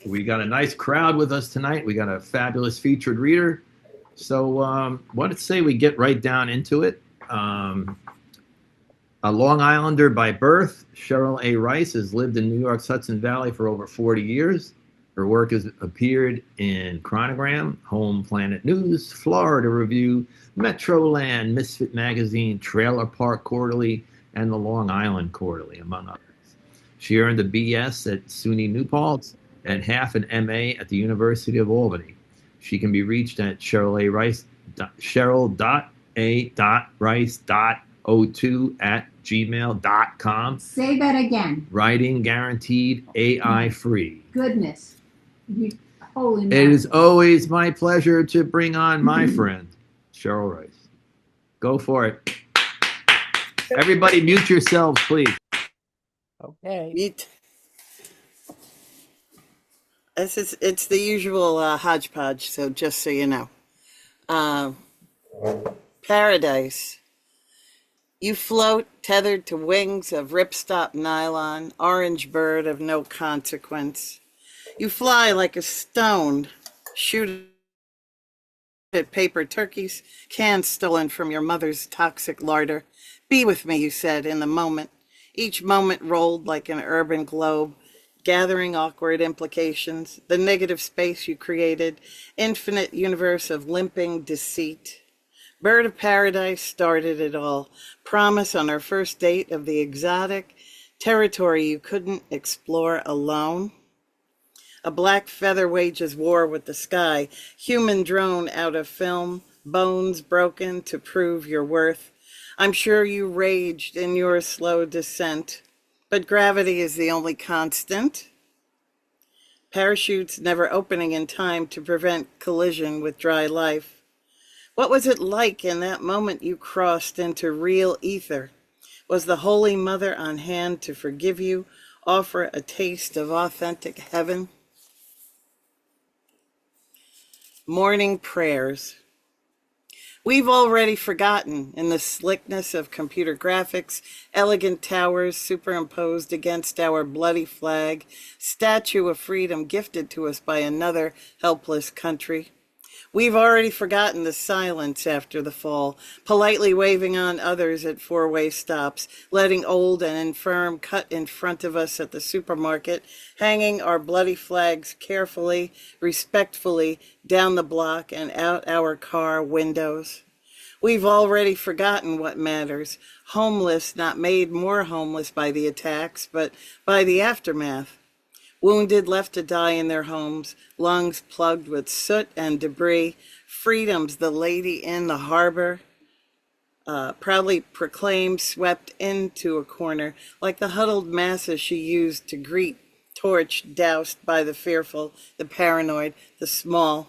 We got a nice crowd with us tonight. We got a fabulous featured reader. So, what did say we get right down into it? A Long Islander by birth, Cheryl A. Rice has lived in New York's Hudson Valley for over 40 years. Her work has appeared in Chronogram, Home Planet News, Florida Review, Metroland, Misfit Magazine, Trailer Park Quarterly, and the Long Island Quarterly, among others. She earned a BS at SUNY New Paltz and half an MA at the University of Albany. She can be reached at cheryl.rice.02@gmail.com. Say that again. Writing guaranteed, AI free. Goodness. Holy It is always my pleasure to bring on my friend, Cheryl Rice. Go for it. Everybody mute yourselves, please. Okay. It's the usual hodgepodge, so just so you know. Paradise. You float tethered to wings of ripstop nylon, orange bird of no consequence. You fly like a stone, shoot at paper turkeys, cans stolen from your mother's toxic larder. Be with me, you said, in the moment. Each moment rolled like an urban globe, gathering awkward implications, the negative space you created, infinite universe of limping deceit. Bird of Paradise started it all, promise on our first date of the exotic, territory you couldn't explore alone. A black feather wages war with the sky, human drone out of film, bones broken to prove your worth. I'm sure you raged in your slow descent, but gravity is the only constant. Parachutes never opening in time to prevent collision with dry life. What was it like in that moment you crossed into real ether? Was the Holy Mother on hand to forgive you, offer a taste of authentic heaven? Morning prayers. We've already forgotten, in the slickness of computer graphics, elegant towers superimposed against our bloody flag, statue of freedom gifted to us by another helpless country. We've already forgotten the silence after the fall, politely waving on others at four-way stops, letting old and infirm cut in front of us at the supermarket, hanging our bloody flags carefully, respectfully down the block and out our car windows. We've already forgotten what matters, homeless not made more homeless by the attacks, but by the aftermath. Wounded left to die in their homes, lungs plugged with soot and debris, freedom's the lady in the harbor, proudly proclaimed, swept into a corner, like the huddled masses she used to greet, torch doused by the fearful, the paranoid, the small.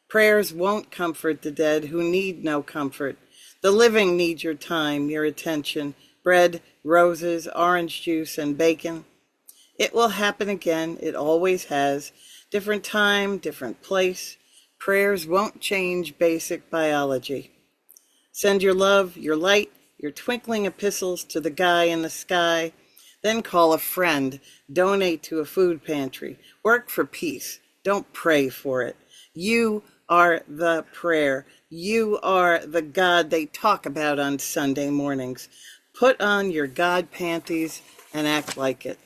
Prayers won't comfort the dead who need no comfort. The living need your time, your attention, bread, roses, orange juice, and bacon. It will happen again. It always has. Different time, different place. Prayers won't change basic biology. Send your love, your light, your twinkling epistles to the guy in the sky. Then call a friend. Donate to a food pantry. Work for peace. Don't pray for it. You are the prayer. You are the God they talk about on Sunday mornings. Put on your God panties and act like it.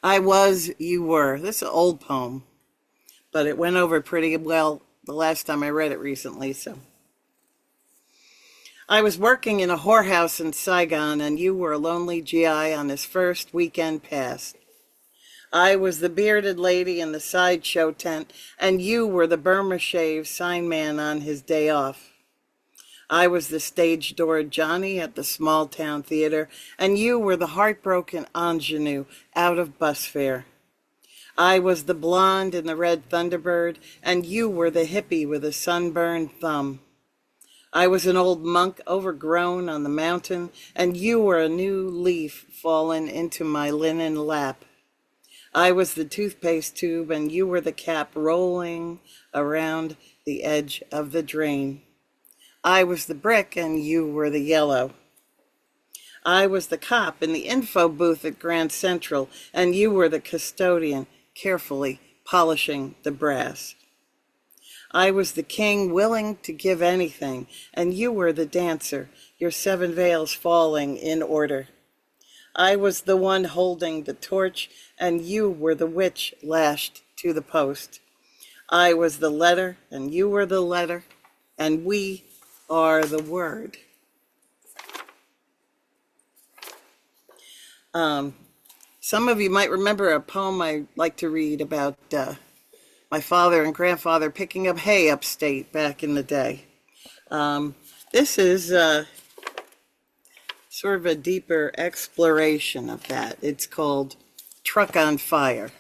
I was, you were. This is an old poem, but it went over pretty well the last time I read it recently, so. I was working in a whorehouse in Saigon, and you were a lonely GI on his first weekend pass. I was the bearded lady in the sideshow tent, and you were the Burma shave sign man on his day off. I was the stage door Johnny at the small town theater, and you were the heartbroken ingenue out of bus fare. I was the blonde in the red Thunderbird, and you were the hippie with a sunburned thumb. I was an old monk overgrown on the mountain, and you were a new leaf fallen into my linen lap. I was the toothpaste tube, and you were the cap rolling around the edge of the drain. I was the brick, and you were the yellow. I was the cop in the info booth at Grand Central, and you were the custodian, carefully polishing the brass. I was the king willing to give anything, and you were the dancer, your 7 veils falling in order. I was the one holding the torch, and you were the witch lashed to the post. I was the letter, and you were the letter, and we are the word. Some of you might remember a poem I like to read about my father and grandfather picking up hay upstate back in the day. This is sort of a deeper exploration of that. It's called Truck on Fire.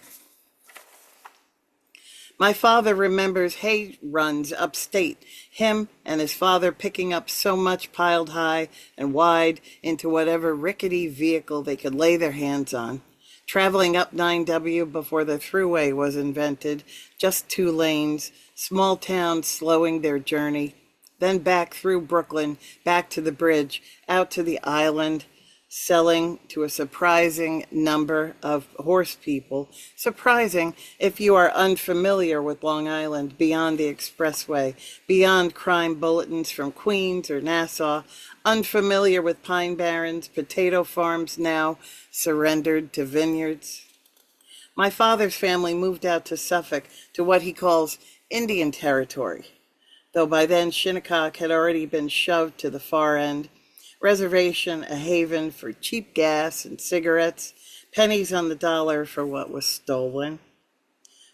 My father remembers hay runs upstate, him and his father picking up so much piled high and wide into whatever rickety vehicle they could lay their hands on. Traveling up 9W before the thruway was invented, just 2 lanes, small towns slowing their journey, then back through Brooklyn, back to the bridge, out to the island, selling to a surprising number of horse people. Surprising if you are unfamiliar with Long Island, beyond the expressway, beyond crime bulletins from Queens or Nassau, unfamiliar with pine barrens, potato farms now surrendered to vineyards. My father's family moved out to Suffolk, to what he calls Indian Territory, though by then Shinnecock had already been shoved to the far end. Reservation, a haven for cheap gas and cigarettes, pennies on the dollar for what was stolen.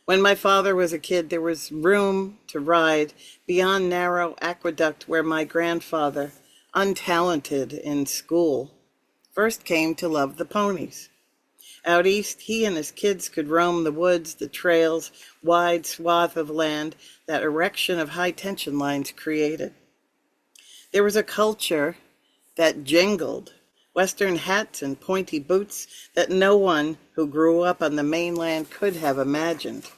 When my father was a kid, there was room to ride beyond narrow aqueduct where my grandfather, untalented in school, first came to love the ponies. Out east, he and his kids could roam the woods, the trails, wide swath of land that erection of high-tension lines created. There was a culture that jingled, Western hats and pointy boots that no one who grew up on the mainland could have imagined.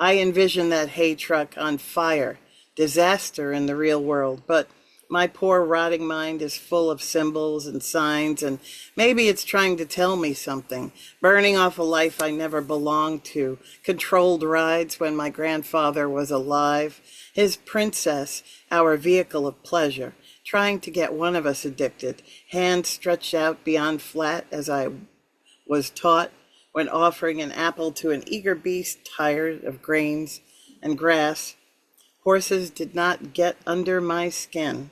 I envisioned that hay truck on fire, disaster in the real world, but my poor rotting mind is full of symbols and signs, and maybe it's trying to tell me something, burning off a life I never belonged to, controlled rides when my grandfather was alive, his princess, our vehicle of pleasure, trying to get one of us addicted, hands stretched out beyond flat as I was taught when offering an apple to an eager beast tired of grains and grass. Horses did not get under my skin.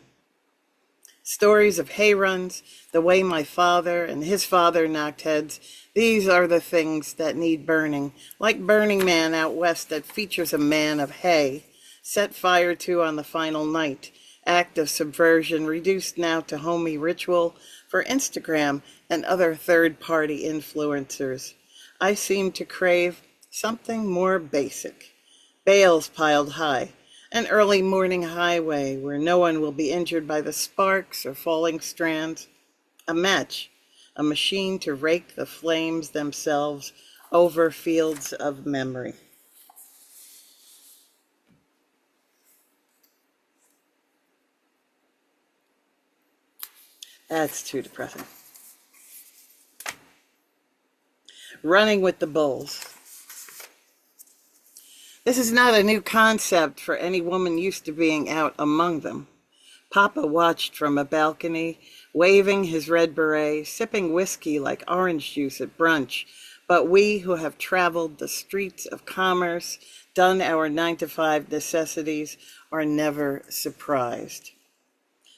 Stories of hay runs, the way my father and his father knocked heads, these are the things that need burning, like Burning Man out west that features a man of hay, set fire to on the final night, act of subversion reduced now to homey ritual for Instagram and other third-party influencers. I seem to crave something more basic. Bales piled high, an early morning highway where no one will be injured by the sparks or falling strands. A match, a machine to rake the flames themselves over fields of memory. That's too depressing. Running with the bulls. This is not a new concept for any woman used to being out among them. Papa watched from a balcony, waving his red beret, sipping whiskey like orange juice at brunch. But we who have traveled the streets of commerce, done our 9-to-5 necessities, are never surprised.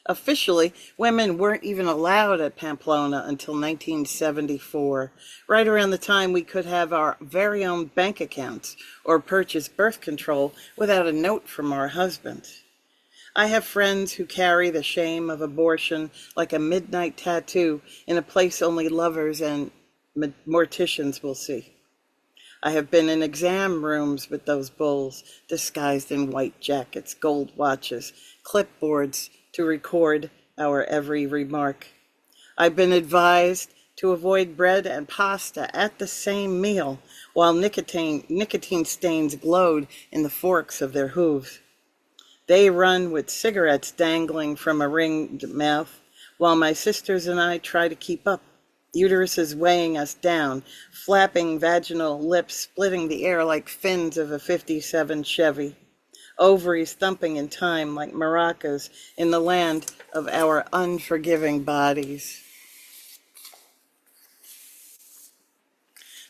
Officially, women weren't even allowed at Pamplona until 1974, right around the time we could have our very own bank accounts or purchase birth control without a note from our husbands. I have friends who carry the shame of abortion like a midnight tattoo in a place only lovers and morticians will see. I have been in exam rooms with those bulls, disguised in white jackets, gold watches, clipboards, to record our every remark. I've been advised to avoid bread and pasta at the same meal while nicotine stains glowed in the forks of their hooves. They run with cigarettes dangling from a ringed mouth, while my sisters and I try to keep up. Uterus is weighing us down, flapping vaginal lips splitting the air like fins of a 57 Chevy. Ovaries thumping in time like maracas in the land of our unforgiving bodies.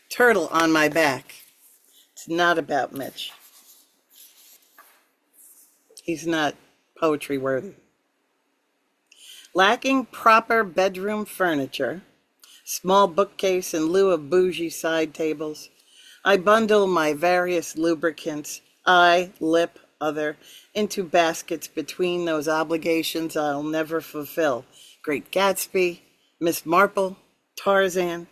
Turtle on my back. It's not about Mitch. He's not poetry worthy. Lacking proper bedroom furniture, small bookcase in lieu of bougie side tables, I bundle my various lubricants, eye, lip, other, into baskets between those obligations I'll never fulfill. Great Gatsby, Miss Marple, Tarzan.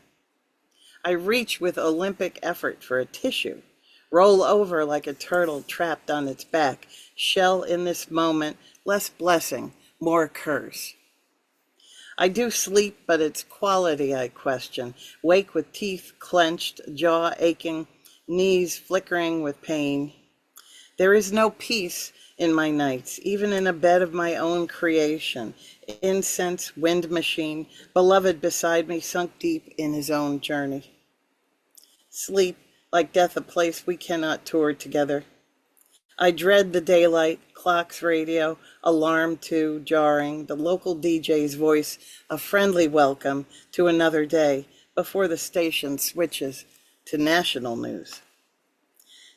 I reach with Olympic effort for a tissue, roll over like a turtle trapped on its back, shell in this moment, less blessing, more curse. I do sleep, but its quality I question, wake with teeth clenched, jaw aching, knees flickering with pain. There is no peace in my nights, even in a bed of my own creation. Incense, wind machine, beloved beside me, sunk deep in his own journey. Sleep, like death, a place we cannot tour together. I dread the daylight, clock's radio, alarm too jarring, the local DJ's voice, a friendly welcome to another day before the station switches to national news.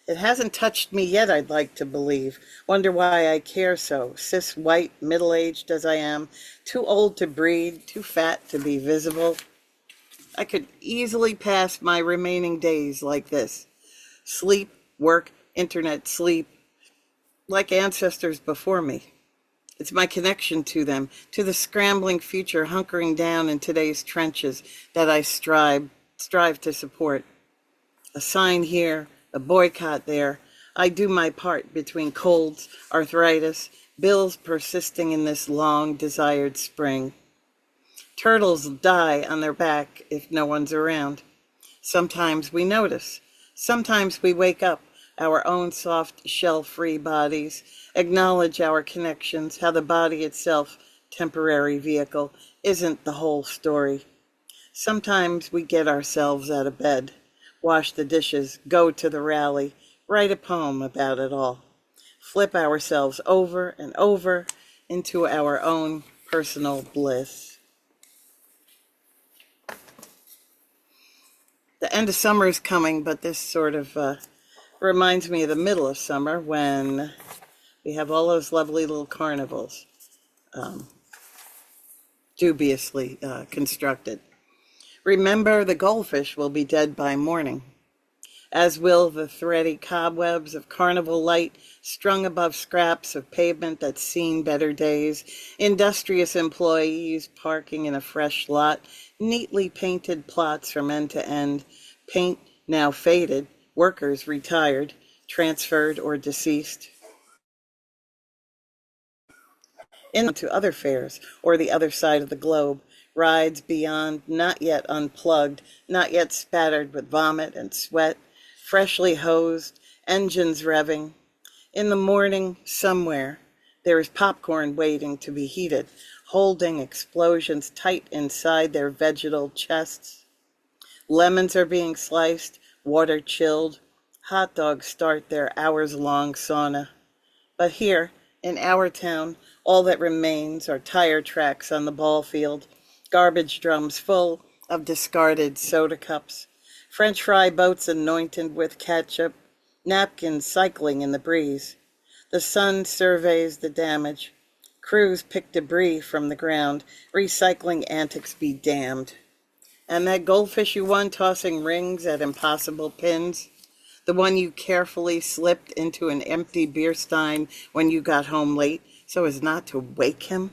It hasn't touched me yet, I'd like to believe. Wonder why I care so, cis white, middle-aged as I am, too old to breed, too fat to be visible. I could easily pass my remaining days like this. Sleep, work, internet, sleep, like ancestors before me. It's my connection to them, to the scrambling future hunkering down in today's trenches that I strive to support. A sign here, a boycott there. I do my part between colds, arthritis, bills persisting in this long desired spring. Turtles die on their back if no one's around. Sometimes we notice. Sometimes we wake up, our own soft shell-free bodies, acknowledge our connections, how the body itself, temporary vehicle, isn't the whole story. Sometimes we get ourselves out of bed, wash the dishes, go to the rally, write a poem about it all, flip ourselves over and over into our own personal bliss. The end of summer is coming, but this sort of reminds me of the middle of summer when we have all those lovely little carnivals, dubiously constructed. Remember, the goldfish will be dead by morning, as will the thready cobwebs of carnival light strung above scraps of pavement that's seen better days, industrious employees parking in a fresh lot, neatly painted plots from end to end, paint now faded, workers retired, transferred, or deceased. Into other fairs or the other side of the globe, rides beyond, not yet unplugged, not yet spattered with vomit and sweat, freshly hosed, engines revving. In the morning, somewhere, there is popcorn waiting to be heated, holding explosions tight inside their vegetal chests. Lemons are being sliced, water chilled. Hot dogs start their hours-long sauna. But here, in our town, all that remains are tire tracks on the ball field, garbage drums full of discarded soda cups, French fry boats anointed with ketchup, napkins cycling in the breeze. The sun surveys the damage. Crews pick debris from the ground, recycling antics be damned. And that goldfish you won tossing rings at impossible pins, the one you carefully slipped into an empty beer stein when you got home late so as not to wake him?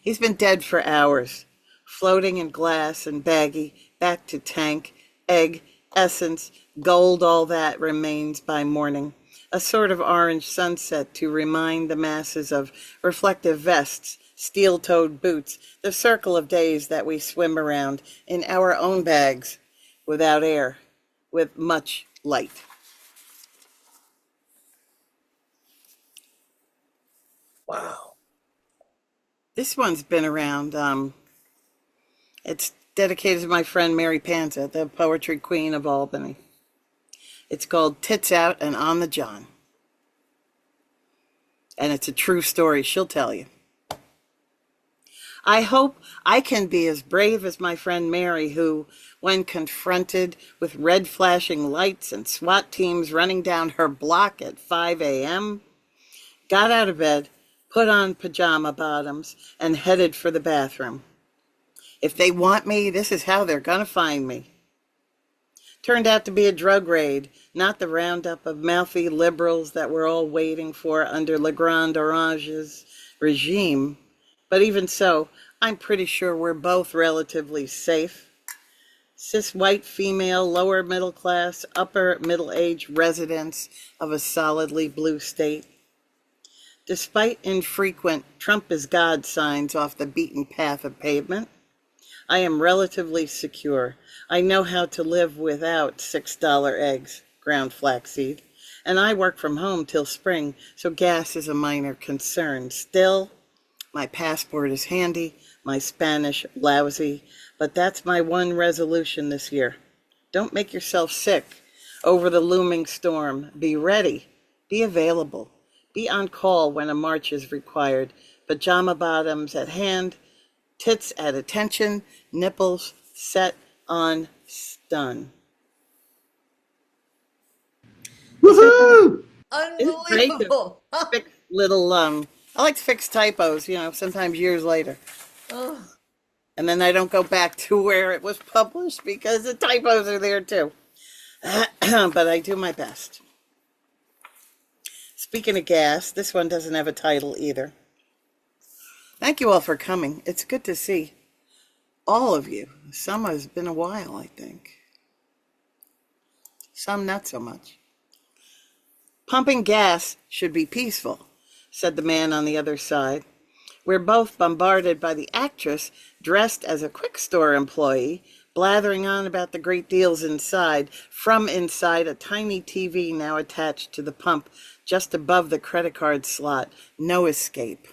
He's been dead for hours, floating in glass and baggy, back to tank, egg, essence, gold, all that remains by morning. A sort of orange sunset to remind the masses of reflective vests, steel-toed boots, the circle of days that we swim around in our own bags, without air, with much light. Wow. This one's been around. It's dedicated to my friend Mary Panza, the poetry queen of Albany. It's called Tits Out and On the John. And it's a true story, she'll tell you. I hope I can be as brave as my friend Mary, who, when confronted with red flashing lights and SWAT teams running down her block at 5 a.m., got out of bed, put on pajama bottoms, and headed for the bathroom. If they want me, this is how they're going to find me. Turned out to be a drug raid, not the roundup of mouthy liberals that we're all waiting for under Le Grand Orange's regime. But even so, I'm pretty sure we're both relatively safe. Cis white female, lower middle class, upper middle age residents of a solidly blue state. Despite infrequent Trump is God signs off the beaten path of pavement, I am relatively secure. I know how to live without $6 eggs, ground flaxseed, and I work from home till spring, so gas is a minor concern. Still, my passport is handy, my Spanish lousy, but that's my one resolution this year. Don't make yourself sick over the looming storm. Be ready, be available, be on call when a march is required. Pajama bottoms at hand, tits at attention, nipples set on stun. Woohoo! It's great to Unbelievable. fix little, I like to fix typos, sometimes years later. Oh, And then I don't go back to where it was published because the typos are there too. But I do my best. Speaking of gas, this one doesn't have a title either. Thank you all for coming. It's good to see all of you. Some has been a while, I think. Some not so much. Pumping gas should be peaceful, said the man on the other side. We're both bombarded by the actress dressed as a quick store employee, blathering on about the great deals inside, from inside a tiny TV now attached to the pump just above the credit card slot. No escape.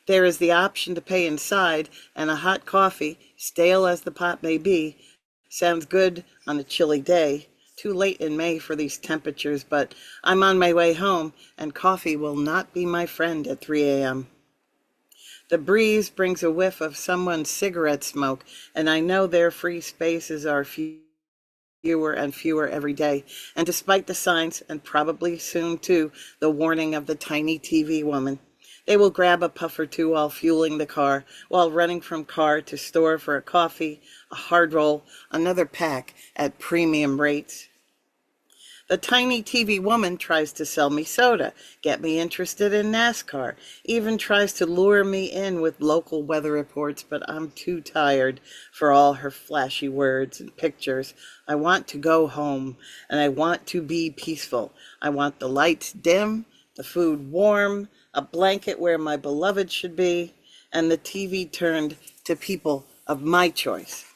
There is the option to pay inside, and a hot coffee, stale as the pot may be, sounds good on a chilly day. Too late in May for these temperatures, but I'm on my way home, and coffee will not be my friend at 3 a.m. The breeze brings a whiff of someone's cigarette smoke, and I know their free spaces are fewer and fewer every day. And despite the signs, and probably soon too, the warning of the tiny TV woman, they will grab a puff or two while fueling the car, while running from car to store for a coffee, a hard roll, another pack at premium rates. The tiny TV woman tries to sell me soda, get me interested in NASCAR, even tries to lure me in with local weather reports, but I'm too tired for all her flashy words and pictures. I want to go home, and I want to be peaceful. I want the lights dim, the food warm, a blanket where my beloved should be, and the TV turned to people of my choice.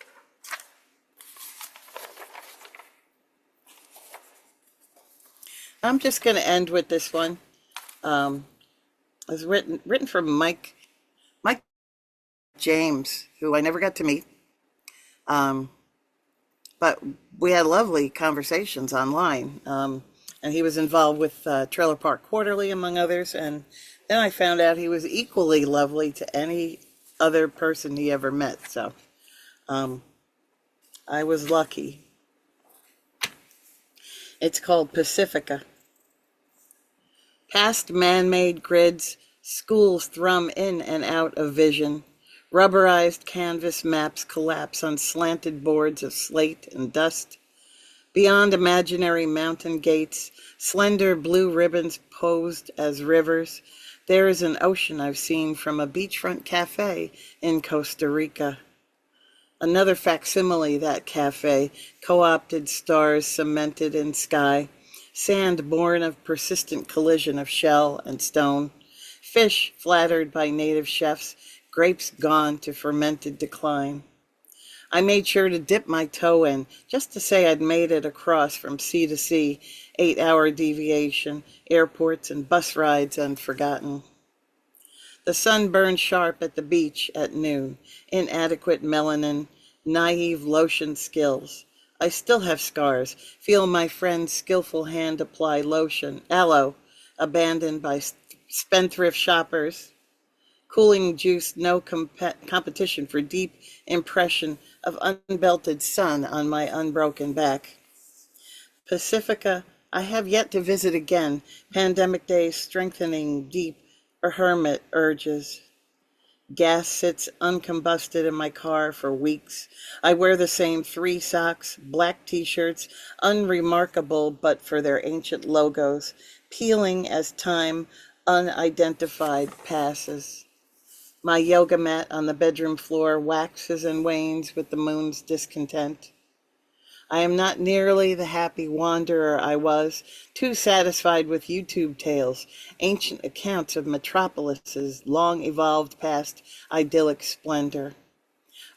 I'm just going to end with this one. It was written from Mike James, who I never got to meet. But we had lovely conversations online. And he was involved with Trailer Park Quarterly, among others. And then I found out he was equally lovely to any other person he ever met. So I was lucky. It's called Pacifica. Past man-made grids, schools thrum in and out of vision. Rubberized canvas maps collapse on slanted boards of slate and dust. Beyond imaginary mountain gates, slender blue ribbons posed as rivers, there is an ocean I've seen from a beachfront cafe in Costa Rica. Another facsimile, that cafe, co-opted stars cemented in sky, sand born of persistent collision of shell and stone, fish flattered by native chefs, grapes gone to fermented decline. I made sure to dip my toe in, just to say I'd made it across from sea to sea, 8-hour deviation, airports and bus rides unforgotten. The sun burned sharp at the beach at noon. Inadequate melanin, naive lotion skills. I still have scars. Feel my friend's skillful hand apply lotion. Aloe, abandoned by spendthrift shoppers. Cooling juice, no competition for deep impression of unbelted sun on my unbroken back. Pacifica, I have yet to visit again. Pandemic days strengthening deep hermit urges. Gas sits uncombusted in my car for weeks. I wear the same 3 socks, black t-shirts, unremarkable but for their ancient logos, peeling as time unidentified passes. My yoga mat on the bedroom floor waxes and wanes with the moon's discontent. I am not nearly the happy wanderer I was, too satisfied with YouTube tales, ancient accounts of metropolises long evolved past idyllic splendor.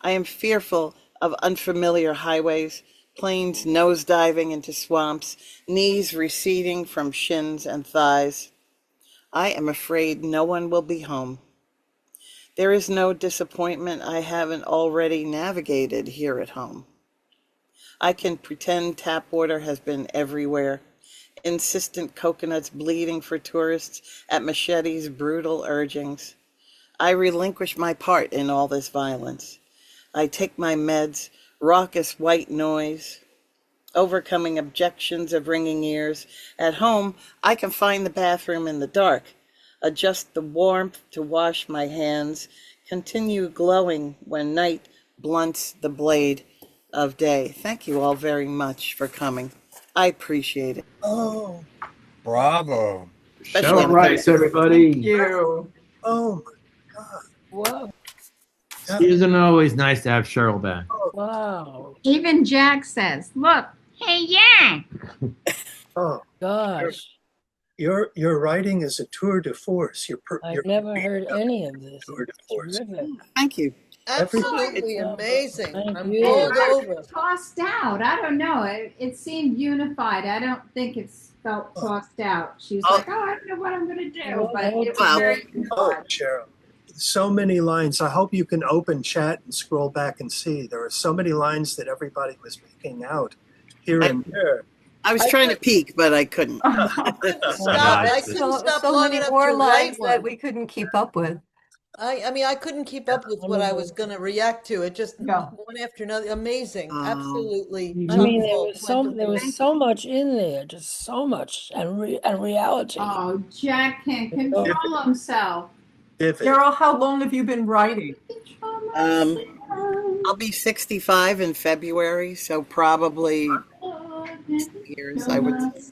I am fearful of unfamiliar highways, planes nosediving into swamps, knees receding from shins and thighs. I am afraid no one will be home. There is no disappointment I haven't already navigated here at home. I can pretend tap water has been everywhere. Insistent coconuts bleeding for tourists at machetes' brutal urgings. I relinquish my part in all this violence. I take my meds, raucous white noise, overcoming objections of ringing ears. At home, I can find the bathroom in the dark, adjust the warmth to wash my hands, continue glowing when night blunts the blade of day. Thank you all very much for coming. I appreciate it. Oh, bravo. Cheryl Rice, everybody. Thank you. Oh my God. Whoa. Isn't it always nice to have Cheryl back? Wow. Even Jack says, look, hey, yeah. Oh, Gosh. your writing is a tour de force. I've never heard any of this. Tour de It's force. terrific. Thank you. Absolutely It's- amazing. Thank I'm you. bowled over. Tossed out. I don't know. It seemed unified. I don't think it's felt tossed out. She was like, I don't know what I'm going to do. But it was Wow. very Oh, unified. Cheryl. So many lines. I hope you can open chat and scroll back and see. There are so many lines that everybody was picking out here and there. I was trying to peek, but I couldn't. I couldn't stop So long many enough more to write lines that one. we couldn't keep up with. I mean, I couldn't keep up with what I was going to react to. It just Yeah. one after another. Amazing. Absolutely. I mean, there wonderful. was so much in there, just so much, and reality. Oh, Jack can't control himself. Vivid. Cheryl, how long have you been writing? I'll be 65 in February, so probably years, I would say.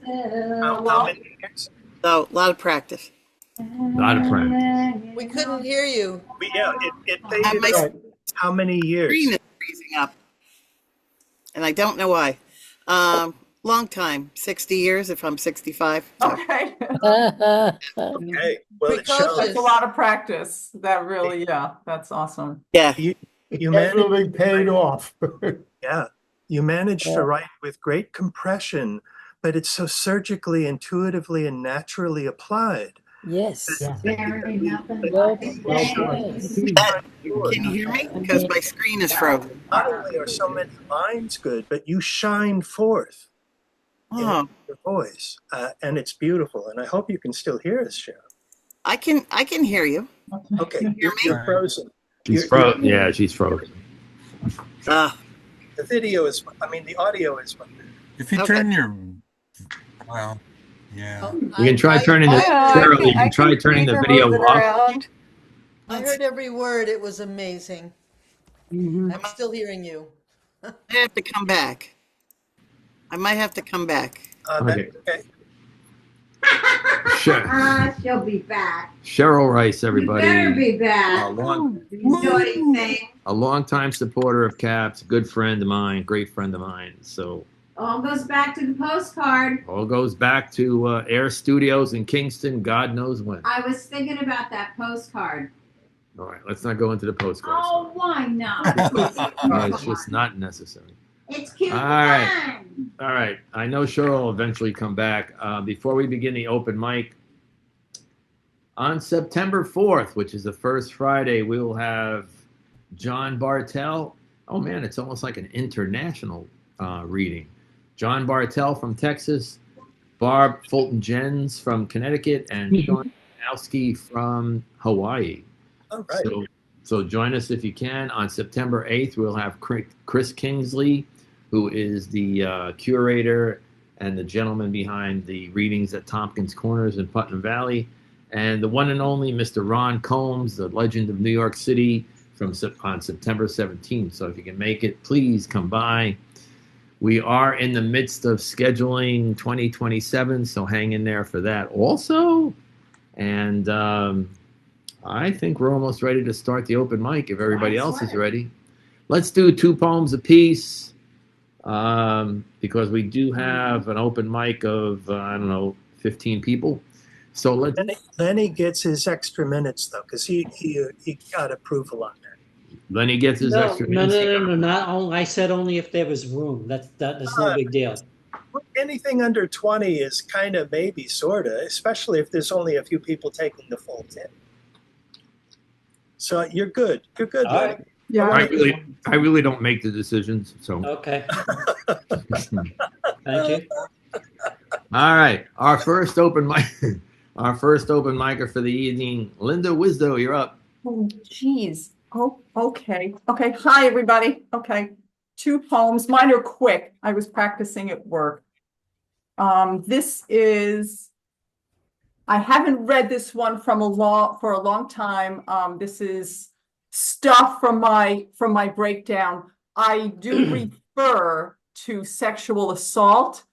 How many years? So a lot of practice. A lot of practice. We couldn't hear you. Yeah, it And my faded out. How many years? screen is freezing up, and I don't know why. Long time, 60 years if I'm 65. So. Okay. Okay. Well, it Precocious. shows. That's a lot of practice. That really, yeah, that's awesome. Yeah. You managed, Definitely paid off. yeah, you managed to write with great compression, but it's so surgically, intuitively, and naturally applied. Yes. Yeah. Very nothing. Well, Yes. yes. Can you hear me? Because my screen is frozen. Not only are so many lines good, but you shine forth Oh, in your voice, and it's beautiful. And I hope you can still hear us, Cheryl. I can hear you. Okay, you're frozen. She's frozen. Yeah, she's frozen. Ah, The video is, I mean, the audio is. If you Okay. turn your, well, yeah. You can try turning the Cheryl, you can try turning the video off. I heard every word. It was amazing. I'm still hearing you. I have to come back. I might have to come back. Okay. Okay. She'll be back. Cheryl Rice, You everybody. better be back. Naughty thing. A longtime supporter of CAPS, good friend of mine, great friend of mine. So All goes back to the postcard. all goes back to Air Studios in Kingston, God knows when. I was thinking about that postcard. All right, let's not go into the postcards. Oh, why not? It's just not necessary. It's cute. All right. fun. All right, I know Cheryl will eventually come back. Before we begin the open mic, On September 4th, which is the first Friday, we will have John Bartell. Oh man, it's almost like an international reading. John Bartell from Texas, Barb Fulton Jens from Connecticut, and Sean Kanowski from Hawaii. All right. So join us if you can. On September 8th, we'll have Chris Kingsley, who is the curator and the gentleman behind the readings at Tompkins Corners in Putnam Valley, and the one and only Mr. Ron Combs, the legend of New York City, on September 17th. So if you can make it, please come by. We are in the midst of scheduling 2027, so hang in there for that also. And I think we're almost ready to start the open mic if everybody else is ready. Let's do 2 poems apiece because we do have an open mic of, 15 people. So Lenny gets his extra minutes though, because he got approval on that. Lenny gets his extra minutes. No. Not only. I said only if there was room. That's no big deal. Anything under 20 is kind of maybe sorta, especially if there's only a few people taking the full 10. So you're good. You're good. All right. Yeah. I really don't make the decisions. So Okay. Thank you. all right, our first open micer for the evening, Lynda Wysdo, you're up. Oh, geez. Oh, okay. Okay. Hi, everybody. Okay. 2 poems. Mine are quick. I was practicing at work. This is, I haven't read this one for a long time. This is stuff from my breakdown. I do refer to sexual assault.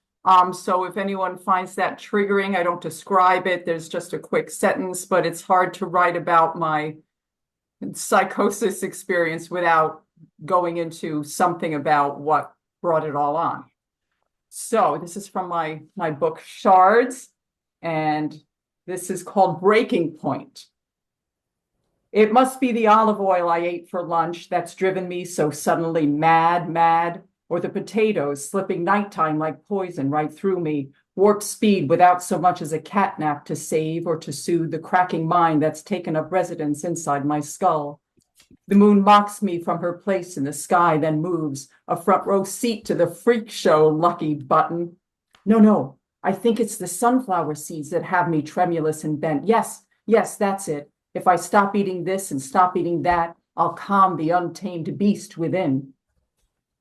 So if anyone finds that triggering, I don't describe it. There's just a quick sentence, but it's hard to write about my psychosis experience without going into something about what brought it all on. So this is from my book Shards, and this is called Breaking Point. It must be the olive oil I ate for lunch that's driven me so suddenly mad, or the potatoes slipping nighttime like poison right through me, warp speed without so much as a catnap to save or to soothe the cracking mind that's taken up residence inside my skull. The moon mocks me from her place in the sky, then moves, a front row seat to the freak show, lucky button. No, I think it's the sunflower seeds that have me tremulous and bent. Yes, that's it. If I stop eating this and stop eating that, I'll calm the untamed beast within.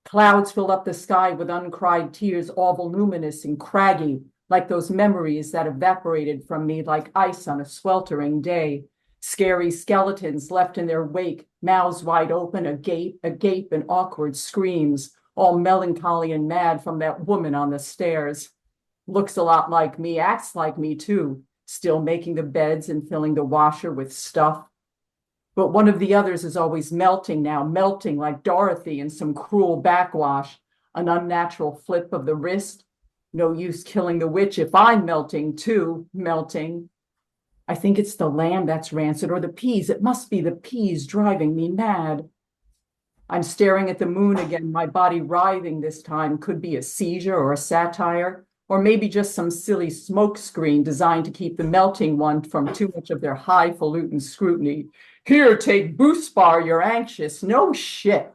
Clouds fill up the sky with uncried tears, all voluminous and craggy, like those memories that evaporated from me like ice on a sweltering day. Scary skeletons left in their wake, mouths wide open, agape and awkward screams, all melancholy and mad from that woman on the stairs. Looks a lot like me, acts like me too, still making the beds and filling the washer with stuff. But one of the others is always melting now, melting like Dorothy in some cruel backwash, an unnatural flip of the wrist. No use killing the witch if I'm melting too, melting. I think it's the lamb that's rancid, or the peas. It must be the peas driving me mad. I'm staring at the moon again, my body writhing this time. Could be a seizure or a satire, or maybe just some silly smoke screen designed to keep the melting one from too much of their highfalutin scrutiny. Here, take Boost Bar, you're anxious. No shit.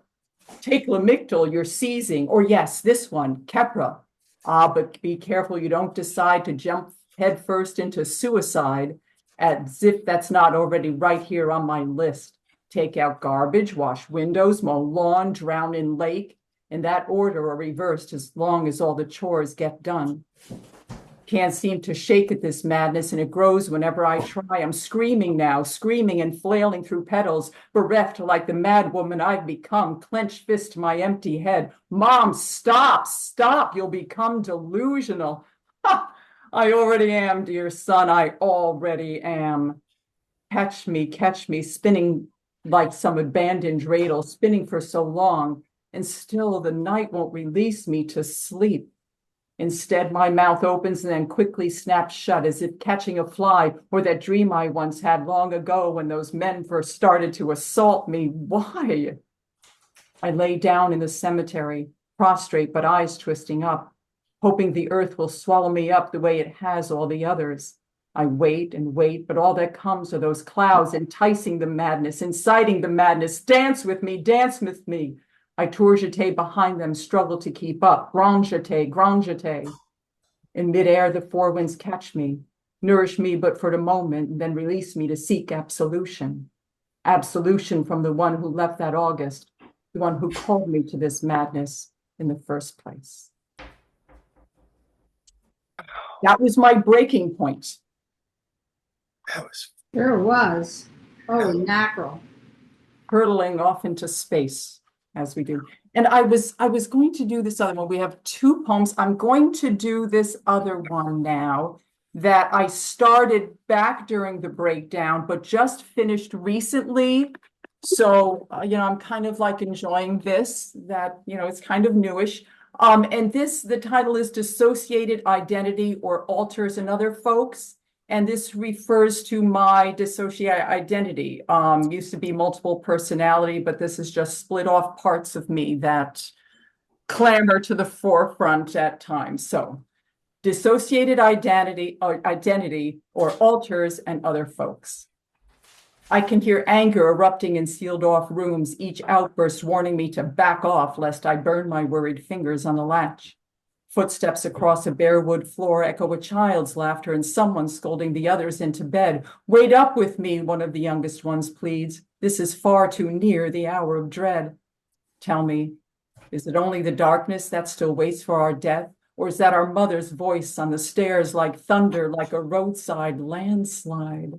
Take Lamictal, you're seizing. Or yes, this one, Kepra. But be careful you don't decide to jump headfirst into suicide, as if that's not already right here on my list. Take out garbage, wash windows, mow lawn, drown in lake. In that order or reversed, as long as all the chores get done. Can't seem to shake at this madness, and it grows whenever I try. I'm screaming now, screaming and flailing through petals, bereft like the mad woman I've become, clenched fist to my empty head. Mom, stop, you'll become delusional. Ha! I already am, dear son, I already am. Catch me, spinning like some abandoned dreidel, spinning for so long, and still the night won't release me to sleep. Instead, my mouth opens and then quickly snaps shut, as if catching a fly, or that dream I once had long ago when those men first started to assault me. Why? I lay down in the cemetery, prostrate but eyes twisting up, hoping the earth will swallow me up the way it has all the others. I wait and wait, but all that comes are those clouds enticing the madness, inciting the madness. Dance with me, dance with me. I tourjete behind them, struggle to keep up. Grand jete, grand jete. In midair, the four winds catch me, nourish me but for the moment, and then release me to seek absolution. Absolution from the one who left that August, the one who called me to this madness in the first place. That was my breaking point. That was Sure was. Holy mackerel. Hurtling off into space as we do. And I was going to do this other one. We have two poems. I'm going to do this other one now that I started back during the breakdown, but just finished recently. So, I'm kind of like enjoying this, that, it's kind of newish. And the title is Dissociated Identity or Alters in Other Folks. And this refers to my dissociated identity. Used to be multiple personality, but this is just split off parts of me that clamor to the forefront at times. So dissociated identity or alters and other folks. I can hear anger erupting in sealed off rooms, each outburst warning me to back off lest I burn my worried fingers on the latch. Footsteps across a bare wood floor echo a child's laughter and someone scolding the others into bed. Wait up with me, one of the youngest ones pleads. This is far too near the hour of dread. Tell me, is it only the darkness that still waits for our death? Or is that our mother's voice on the stairs like thunder, like a roadside landslide?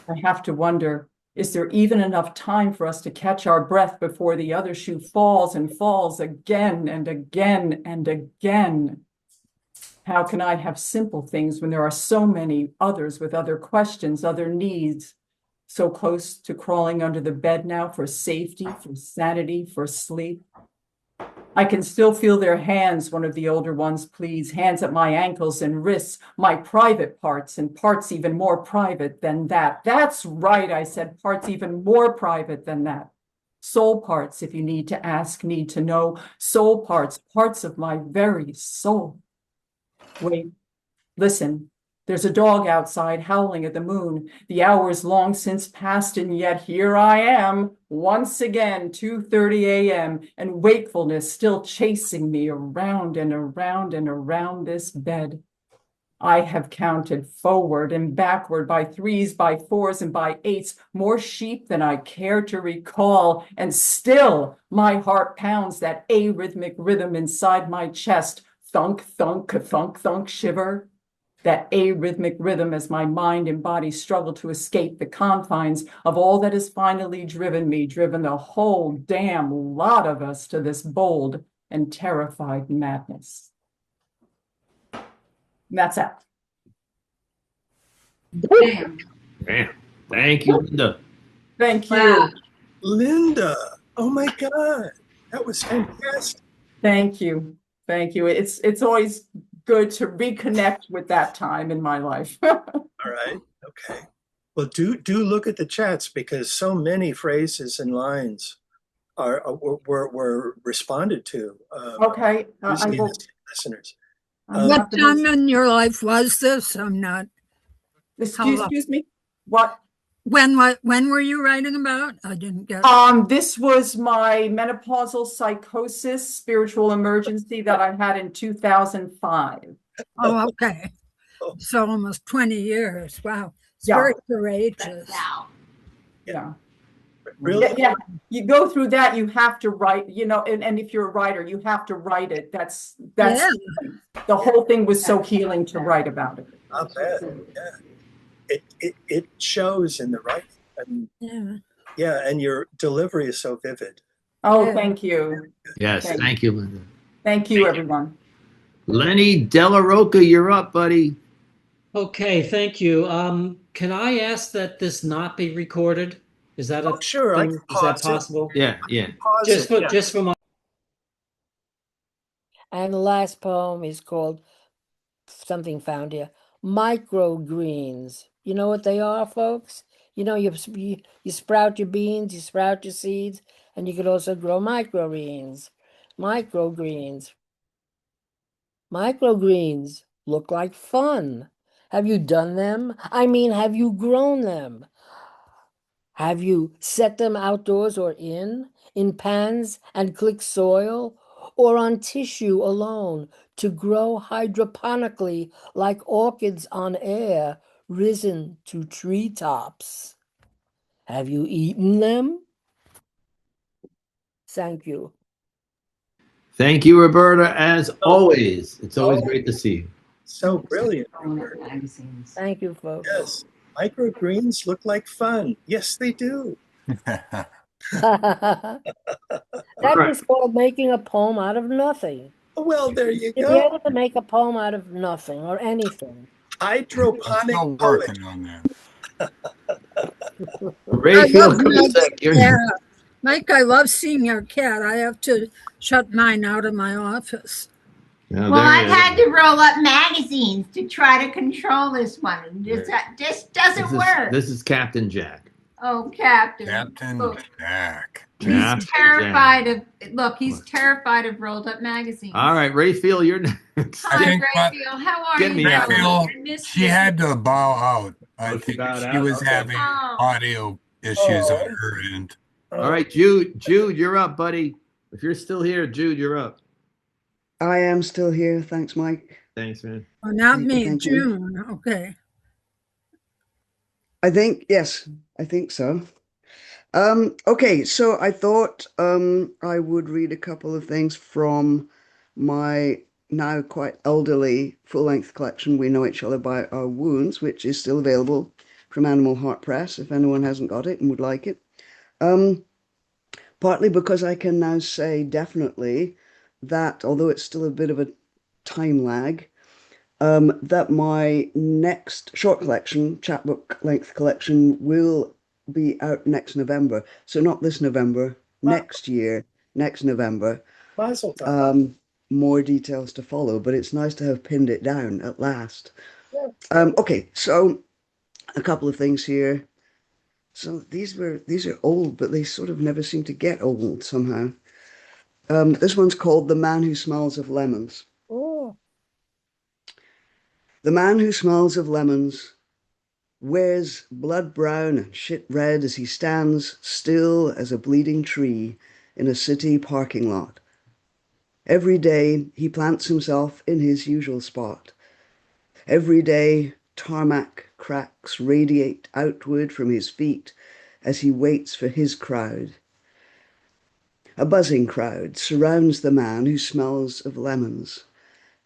I have to wonder, is there even enough time for us to catch our breath before the other shoe falls and falls again and again and again? How can I have simple things when there are so many others with other questions, other needs, so close to crawling under the bed now for safety, for sanity, for sleep? I can still feel their hands, one of the older ones pleads, hands at my ankles and wrists, my private parts and parts even more private than that. That's right, I said, parts even more private than that. Soul parts, if you need to ask, need to know. Soul parts, parts of my very soul. Wait, listen. There's a dog outside howling at the moon. The hour's long since passed, and yet here I am, once again, 2:30 a.m., and wakefulness still chasing me around and around and around this bed. I have counted forward and backward by threes, by fours, and by eights, more sheep than I care to recall, and still my heart pounds that arrhythmic rhythm inside my chest, thunk, thunk, thunk, thunk, shiver. That arrhythmic rhythm as my mind and body struggle to escape the confines of all that has finally driven the whole damn lot of us to this bold and terrified madness. And that's it. Damn. Damn. Thank you, Lynda. Thank you. Wow. Lynda. Oh my God. That was fantastic. Thank you. Thank you. It's always good to reconnect with that time in my life. All right. Okay. Well, do look at the chats because so many phrases and lines were responded to. Okay. I will. Listeners. What time in your life was this? I'm not. Excuse me. What? When were you writing about? I didn't get. This was my menopausal psychosis spiritual emergency that I had in 2005. Oh, okay. So almost 20 years. Wow. It's Yeah. very courageous. Wow. Yeah. Really? Yeah. You go through that, you have to write, and if you're a writer, you have to write it. That's Yeah. the whole thing was so healing to write about it. Not bad. Yeah. It shows in the writing. I mean, yeah, and your delivery is so vivid. Oh, Yeah. thank you. Yes, thank you, Lynda. Thank you, everyone. Lenny Dellarocca, you're up, buddy. Okay, thank you. Can I ask that this not be recorded? Is that a Sure, I thing? can Is that pause it. possible? Yeah. Pause Just it, yeah. just for my. And the last poem is called something found here. Microgreens. You know what they are, folks? You sprout your beans, you sprout your seeds, and you could also grow microgreens. Microgreens. Microgreens look like fun. Have you done them? I mean, have you grown them? Have you set them outdoors or in pans and click soil, or on tissue alone to grow hydroponically like orchids on air risen to treetops? Have you eaten them? Thank you. Thank you, Roberta, as always. It's always Oh. great to see you. So brilliant, Robert. Magazines. Thank you, folks. Yes, microgreens look like fun. Yes, they do. That All right. was called making a poem out of nothing. Well, there you To be go. able to make a poem out of nothing or anything. I'm Hydroponic still poet. working on that. Raphael Kosek, Yeah, Mike, I love seeing your cat. I have to shut mine out of my office. Now, Well, there I've you had go. to roll up magazines to try to control this one. And just doesn't work. This is Captain Jack. Oh, Captain. Captain Look, Jack. he's Captain terrified Jack. of, he's terrified of rolled up magazines. All right, Raphael, you're next. Hi, think Raphael. How are Get you? me out of here. Raphael, I missed she you. had to bow out. I Oh, she think bowed she out? was Okay. having Oh. audio issues Oh. on her end. All right, Jude, you're up, buddy. If you're still here, Jude, you're up. I am still here. Thanks, Mike. Thanks, man. Oh, not me, Thank you. June. Okay. Yes, I think so. Okay, so I thought I would read a couple of things from my now quite elderly full-length collection, We Know Each Other by Our Wounds, which is still available from Animal Heart Press if anyone hasn't got it and would like it. Partly because I can now say definitely that, although it's still a bit of a time lag, that my next short collection, chapbook length collection, will be out next November. So not this November, next year, next November. Mazel tov. More details to follow, but it's nice to have pinned it down at last. Yeah. Okay, so a couple of things here. So these are old, but they sort of never seem to get old somehow. This one's called The Man Who Smells of Lemons. Oh. The man who smells of lemons wears blood brown and shit red as he stands still as a bleeding tree in a city parking lot. Every day he plants himself in his usual spot. Every day tarmac cracks radiate outward from his feet as he waits for his crowd. A buzzing crowd surrounds the man who smells of lemons.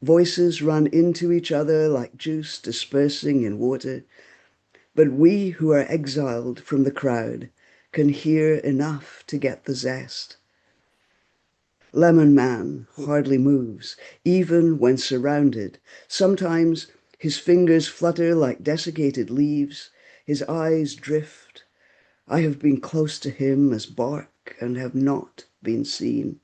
Voices run into each other like juice dispersing in water, but we who are exiled from the crowd can hear enough to get the zest. Lemon Man hardly moves, even when surrounded. Sometimes his fingers flutter like desiccated leaves, his eyes drift. I have been close to him as bark and have not been seen.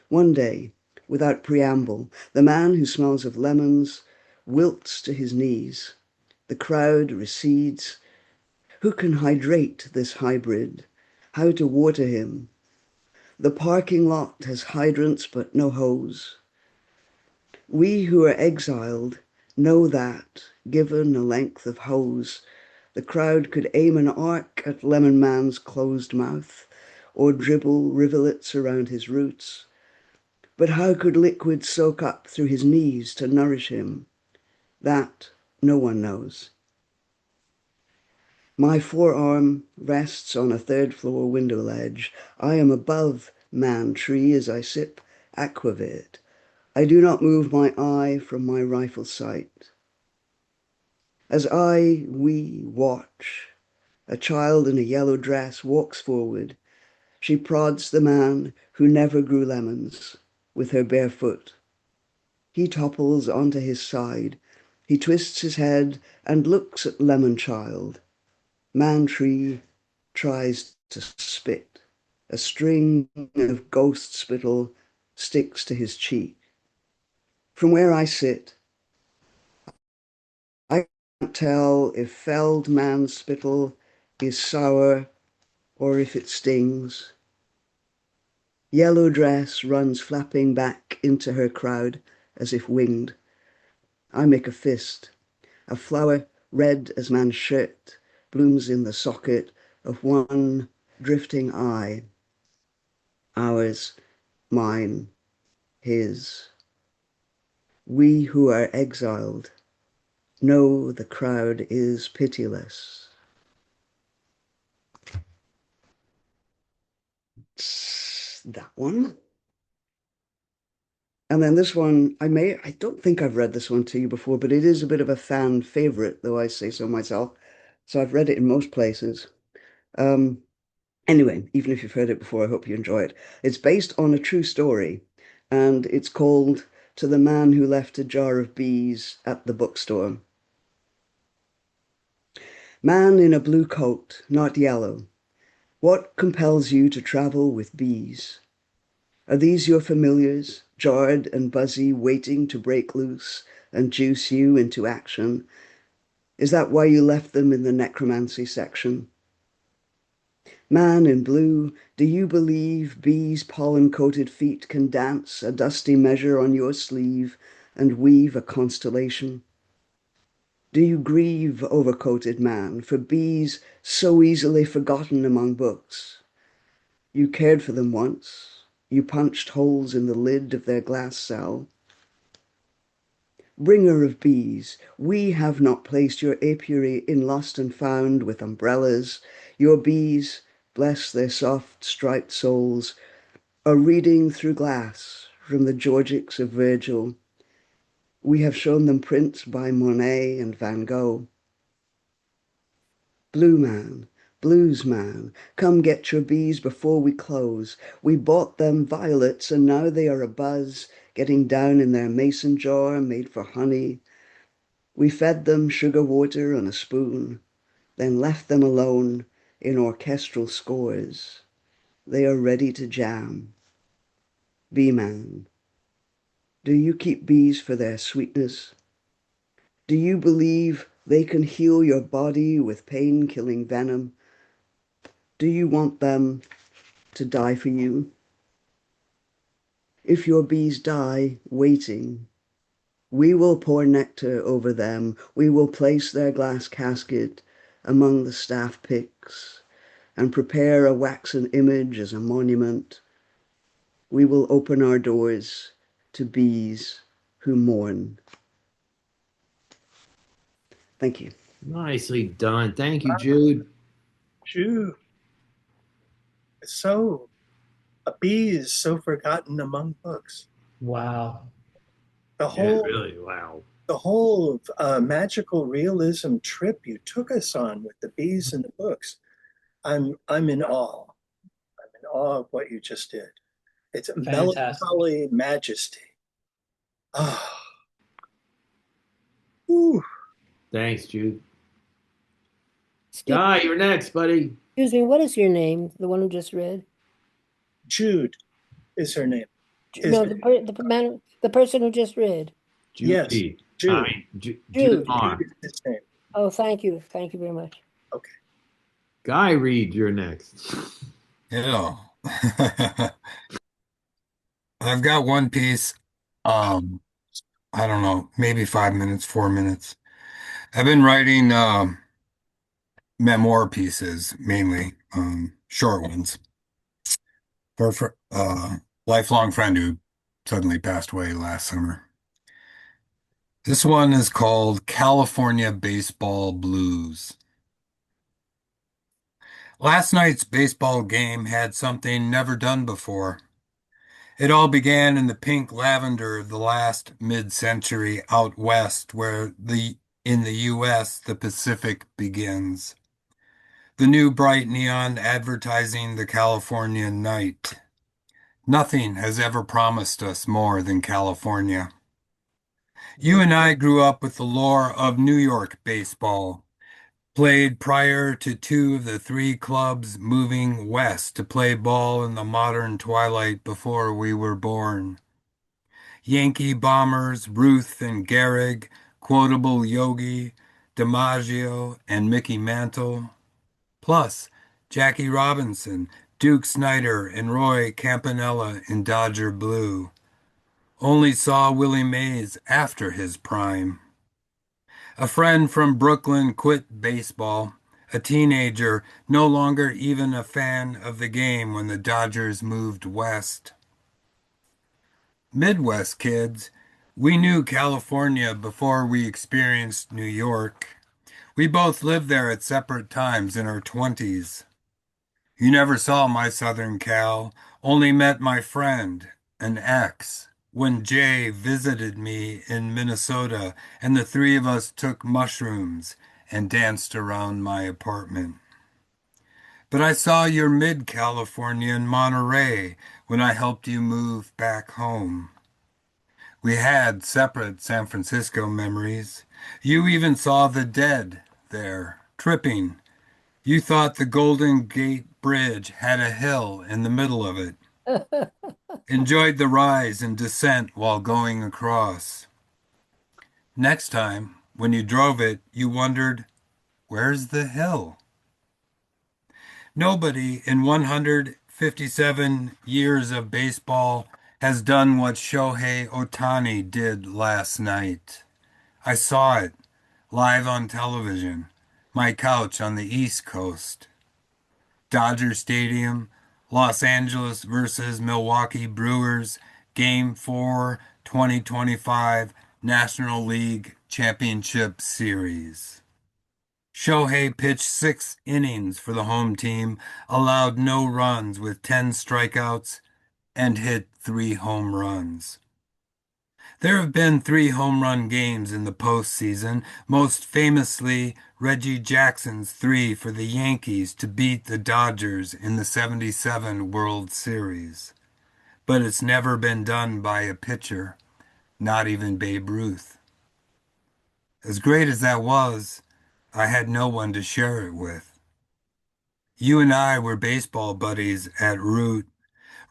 One day, without preamble, the man who smells of lemons wilts to his knees. The crowd recedes. Who can hydrate this hybrid? How to water him? The parking lot has hydrants but no hose. We who are exiled know that, given a length of hose, the crowd could aim an arc at Lemon Man's closed mouth or dribble rivulets around his roots. But how could liquid soak up through his knees to nourish him? That no one knows. My forearm rests on a third-floor window ledge. I am above Man Tree as I sip aquavit. I do not move my eye from my rifle sight. As we watch, a child in a yellow dress walks forward. She prods the man who never grew lemons with her bare foot. He topples onto his side. He twists his head and looks at Lemon Child. Man Tree tries to spit. A string of ghost spittle sticks to his cheek. From where I sit, I can't tell if felled man's spittle is sour or if it stings. Yellow dress runs flapping back into her crowd as if winged. I make a fist. A flower red as man's shirt blooms in the socket of one drifting eye. Ours, mine, his. We who are exiled know the crowd is pitiless. That one. And then this one, I don't think I've read this one to you before, but it is a bit of a fan favorite, though I say so myself. So I've read it in most places. Anyway, even if you've heard it before, I hope you enjoy it. It's based on a true story, and it's called To the Man Who Left a Jar of Bees at the Bookstore. Man in a blue coat, not yellow. What compels you to travel with bees? Are these your familiars, jarred and buzzy, waiting to break loose and juice you into action? Is that why you left them in the necromancy section? Man in blue, do you believe bees' pollen-coated feet can dance a dusty measure on your sleeve and weave a constellation? Do you grieve, overcoated man, for bees so easily forgotten among books? You cared for them once. You punched holes in the lid of their glass cell. Bringer of bees, we have not placed your apiary in lost and found with umbrellas. Your bees, bless their soft striped souls, are reading through glass from the Georgics of Virgil. We have shown them prints by Monet and Van Gogh. Blue man, blues man, come get your bees before we close. We bought them violets and now they are abuzz, getting down in their mason jar made for honey. We fed them sugar water on a spoon, then left them alone in orchestral scores. They are ready to jam. Bee man, do you keep bees for their sweetness? Do you believe they can heal your body with pain-killing venom? Do you want them to die for you? If your bees die waiting, we will pour nectar over them. We will place their glass casket among the staff picks and prepare a waxen image as a monument. We will open our doors to bees who mourn. Thank you. Nicely done. Thank you, Jude. Jude. So, a bee is so forgotten among books. Wow. The Yeah, whole, really, wow. the whole magical realism trip you took us on with the bees in the books. I'm in awe. I'm in awe of what you just did. It's a Fantastic. melancholy majesty. Ah. Ooh. Thanks, Jude. Excuse, Guy, you're next, buddy. excuse me, what is your name? The one who just read? Jude is her name. No, the person who just read. Yes, Judy. Jude. Jude Jude. Marr. Jude is his name. Oh, thank you. Thank you very much. Okay. Guy Reed, you're next. Yeah. I've got one piece. I don't know, maybe 5 minutes, 4 minutes. I've been writing memoir pieces, mainly short ones, for lifelong friend who suddenly passed away last summer. This one is called California Baseball Blues. Last night's baseball game had something never done before. It all began in the pink lavender of the last mid-century out west, where in the U.S. the Pacific begins. The new bright neon advertising the California night. Nothing has ever promised us more than California. You and I grew up with the lore of New York baseball, played prior to two of the three clubs moving west to play ball in the modern twilight before we were born. Yankee bombers Ruth and Gehrig, quotable Yogi, DiMaggio, and Mickey Mantle, plus Jackie Robinson, Duke Snyder, and Roy Campanella in Dodger Blue. only saw Willie Mays after his prime. A friend from Brooklyn quit baseball, a teenager, no longer even a fan of the game when the Dodgers moved west. Midwest kids, we knew California before we experienced New York. We both lived there at separate times in our 20s. You never saw my Southern Cal, only met my friend, an ex, when Jay visited me in Minnesota and the three of us took mushrooms and danced around my apartment. But I saw your mid-California in Monterey when I helped you move back home. We had separate San Francisco memories. You even saw the dead there, tripping. You thought the Golden Gate Bridge had a hill in the middle of it. Enjoyed the rise and descent while going across. Next time, when you drove it, you wondered, where's the hill? Nobody in 157 years of baseball has done what Shohei Ohtani did last night. I saw it live on television, my couch on the East Coast. Dodger Stadium, Los Angeles versus Milwaukee Brewers, Game 4, 2025 National League Championship Series. Shohei pitched 6 innings for the home team, allowed no runs with 10 strikeouts, and hit 3 home runs. There have been 3 home run games in the postseason, most famously Reggie Jackson's 3 for the Yankees to beat the Dodgers in the '77 World Series. But it's never been done by a pitcher, not even Babe Ruth. As great as that was, I had no one to share it with. You and I were baseball buddies at Root.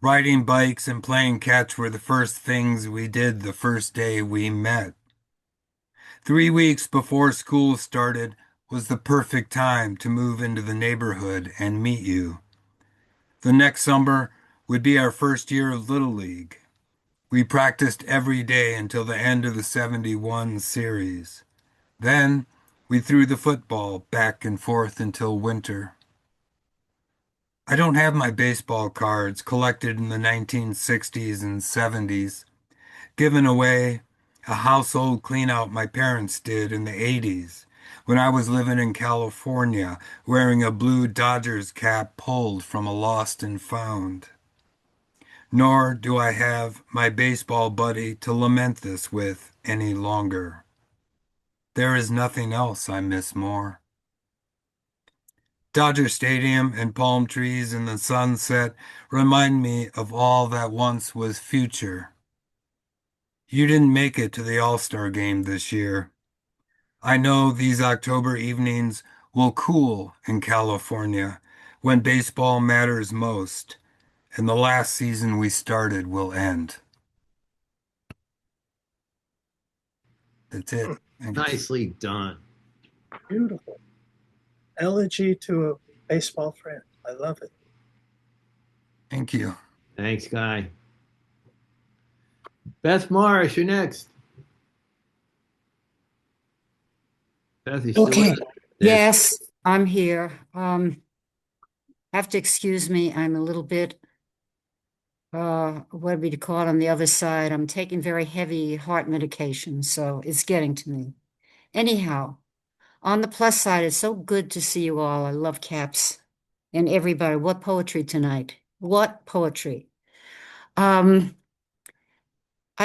Riding bikes and playing catch were the first things we did the first day we met. 3 weeks before school started was the perfect time to move into the neighborhood and meet you. The next summer would be our first year of Little League. We practiced every day until the end of the '71 series. Then we threw the football back and forth until winter. I don't have my baseball cards collected in the 1960s and '70s, given away, a household cleanout my parents did in the '80s when I was living in California wearing a blue Dodgers cap pulled from a lost and found. Nor do I have my baseball buddy to lament this with any longer. There is nothing else I miss more. Dodger Stadium and palm trees in the sunset remind me of all that once was future. You didn't make it to the All-Star game this year. I know these October evenings will cool in California when baseball matters most, and the last season we started will end. That's it. Nicely done. Beautiful. Elegy to a baseball friend. I love it. Thank you. Thanks, Guy. Beth Morris, you're next. Beth, you still Okay. with us? Yes, I'm here. Have to excuse me. I'm a little bit, what would be to call it on the other side? I'm taking very heavy heart medication, so it's getting to me. Anyhow, on the plus side, it's so good to see you all. I love Caps and everybody. What poetry tonight? What poetry? I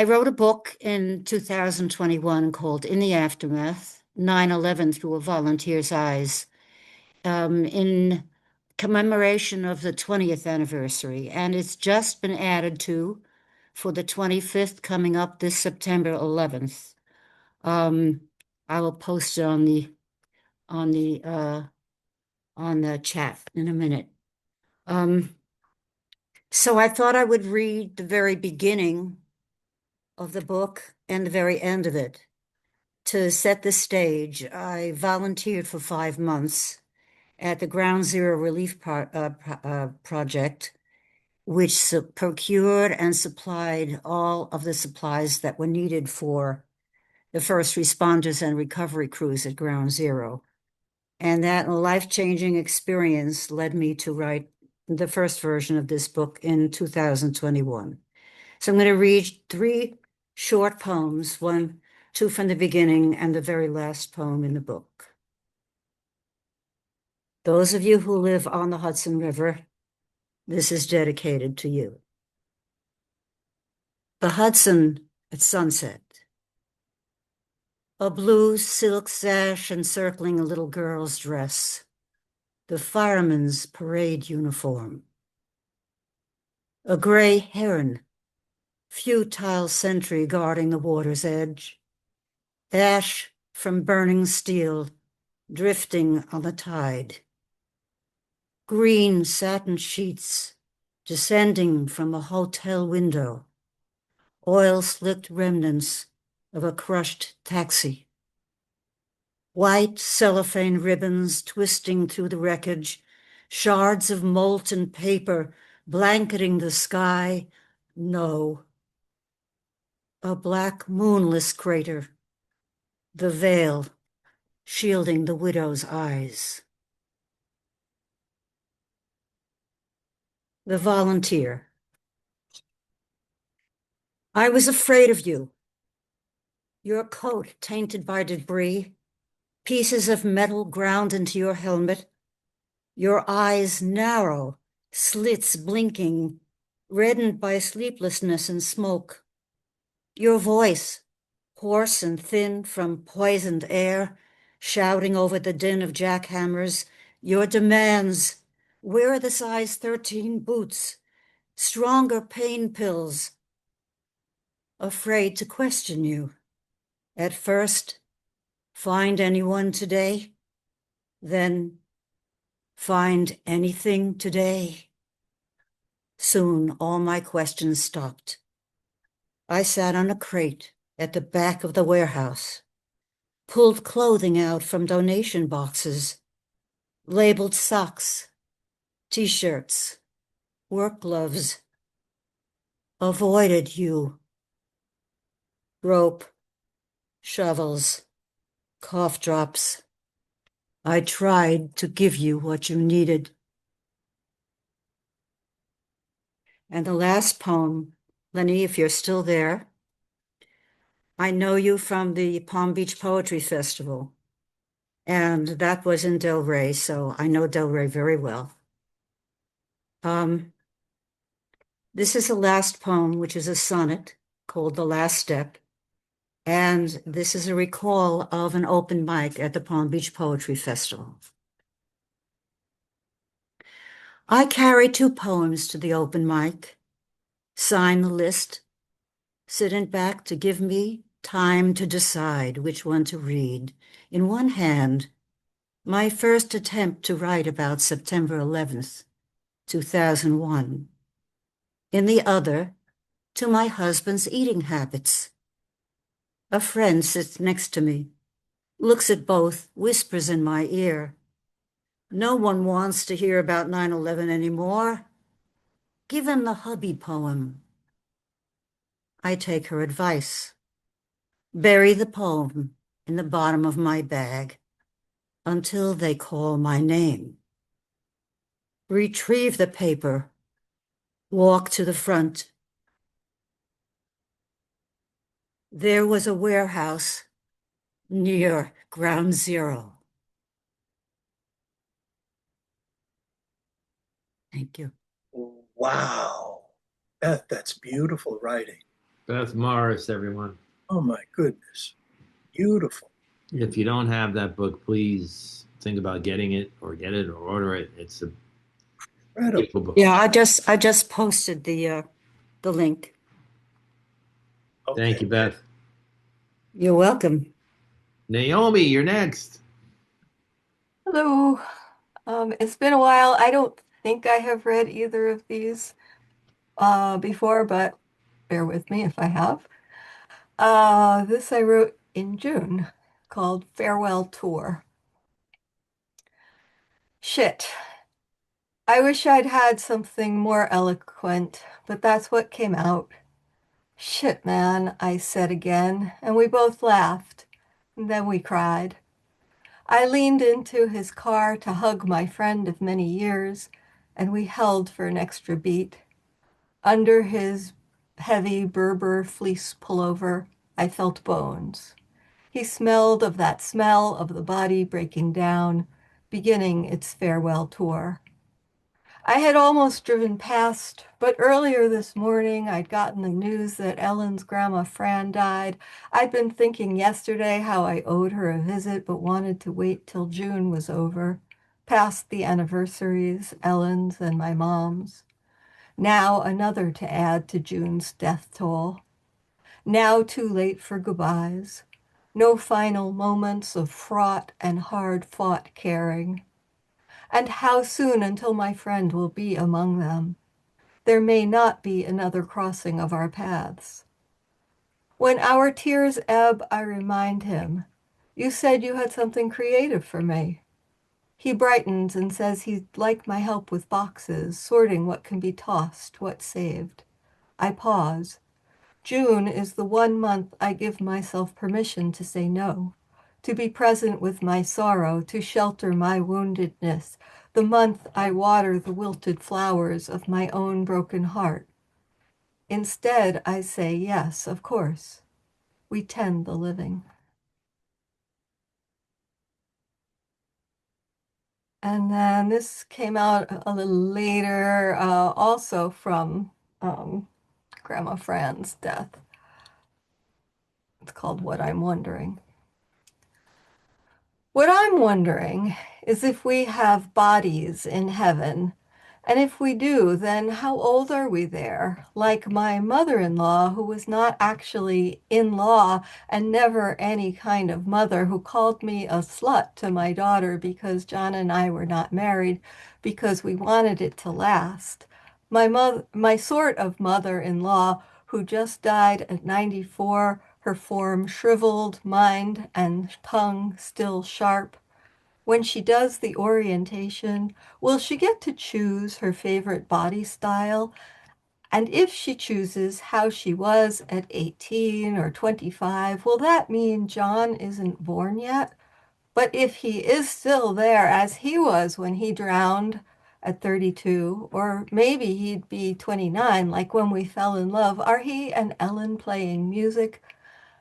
wrote a book in 2021 called In the Aftermath, 9/11 Through a Volunteer's Eyes, in commemoration of the 20th anniversary. And it's just been added to for the 25th coming up this September 11th. I will post it on the chat in a minute. So I thought I would read the very beginning of the book and the very end of it. To set the stage, I volunteered for 5 months at the Ground Zero Relief Project which procured and supplied all of the supplies that were needed for the first responders and recovery crews at Ground Zero. And that life-changing experience led me to write the first version of this book in 2021. So I'm going to read 3 short poems, 2 from the beginning and the very last poem in the book. Those of you who live on the Hudson River, this is dedicated to you. The Hudson at sunset. A blue silk sash encircling a little girl's dress. The fireman's parade uniform. A gray heron, futile sentry guarding the water's edge. Ash from burning steel drifting on the tide. Green satin sheets descending from a hotel window. Oil-slicked remnants of a crushed taxi. White cellophane ribbons twisting through the wreckage, shards of molten paper blanketing the sky. No. A black moonless crater. The veil shielding the widow's eyes. The volunteer. I was afraid of you. Your coat tainted by debris, pieces of metal ground into your helmet, your eyes narrow, slits blinking, reddened by sleeplessness and smoke. Your voice, hoarse and thin from poisoned air, shouting over the din of jackhammers, your demands. Where are the size 13 boots? Stronger pain pills. Afraid to question you. At first, find anyone today? Then, find anything today? Soon all my questions stopped. I sat on a crate at the back of the warehouse, pulled clothing out from donation boxes, labeled socks, t-shirts, work gloves. Avoided you. Rope, shovels, cough drops. I tried to give you what you needed. And the last poem, Lenny, if you're still there, I know you from the Palm Beach Poetry Festival, and that was in Delray, so I know Delray very well. This is the last poem, which is a sonnet called The Last Step, and this is a recall of an open mic at the Palm Beach Poetry Festival. I carry 2 poems to the open mic, sign the list, sitting back to give me time to decide which one to read. In one hand, my first attempt to write about September 11th, 2001. In the other, to my husband's eating habits. A friend sits next to me, looks at both, whispers in my ear. No one wants to hear about 9/11 anymore. Give him the hubby poem. I take her advice. Bury the poem in the bottom of my bag until they call my name. Retrieve the paper. Walk to the front. There was a warehouse near Ground Zero. Thank you. Wow. Beth, that's beautiful writing. Beth Morris, everyone. Oh my goodness. Beautiful. If you don't have that book, please think about getting it or get it or order it. It's a beautiful book. Yeah, I just posted the link. Okay. Thank you, Beth. You're welcome. Naomi, you're next. Hello. It's been a while. I don't think I have read either of these before, but bear with me if I have. This I wrote in June, called Farewell Tour. Shit. I wish I'd had something more eloquent, but that's what came out. Shit, man, I said again, and we both laughed. And then we cried. I leaned into his car to hug my friend of many years, and we held for an extra beat. Under his heavy Berber fleece pullover, I felt bones. He smelled of that smell of the body breaking down, beginning its farewell tour. I had almost driven past, but earlier this morning I'd gotten the news that Ellen's grandma Fran died. I'd been thinking yesterday how I owed her a visit, but wanted to wait till June was over, past the anniversaries, Ellen's and my mom's. Now another to add to June's death toll. Now too late for goodbyes. No final moments of fraught and hard-fought caring. And how soon until my friend will be among them? There may not be another crossing of our paths. When our tears ebb, I remind him, you said you had something creative for me. He brightens and says he'd like my help with boxes, sorting what can be tossed, what saved. I pause. June is the 1 month I give myself permission to say no, to be present with my sorrow, to shelter my woundedness, the month I water the wilted flowers of my own broken heart. Instead, I say, yes, of course. We tend the living. And then this came out a little later, also from Grandma Fran's death. It's called What I'm Wondering. What I'm wondering is if we have bodies in heaven, and if we do, then how old are we there? Like my mother-in-law, who was not actually in-law and never any kind of mother, who called me a slut to my daughter because John and I were not married because we wanted it to last. My sort of mother-in-law who just died at 94, her form shriveled, mind and tongue still sharp. When she does the orientation, will she get to choose her favorite body style? And if she chooses how she was at 18 or 25, will that mean John isn't born yet? But if he is still there as he was when he drowned at 32, or maybe he'd be 29, like when we fell in love, are he and Ellen playing music?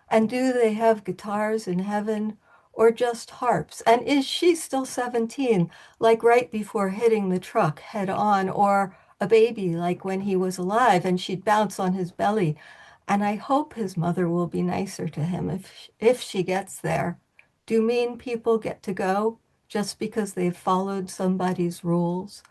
And do they have guitars in heaven or just harps? And is she still 17, like right before hitting the truck head on, or a baby like when he was alive and she'd bounce on his belly? And I hope his mother will be nicer to him if she gets there. Do mean people get to go just because they've followed somebody's rules?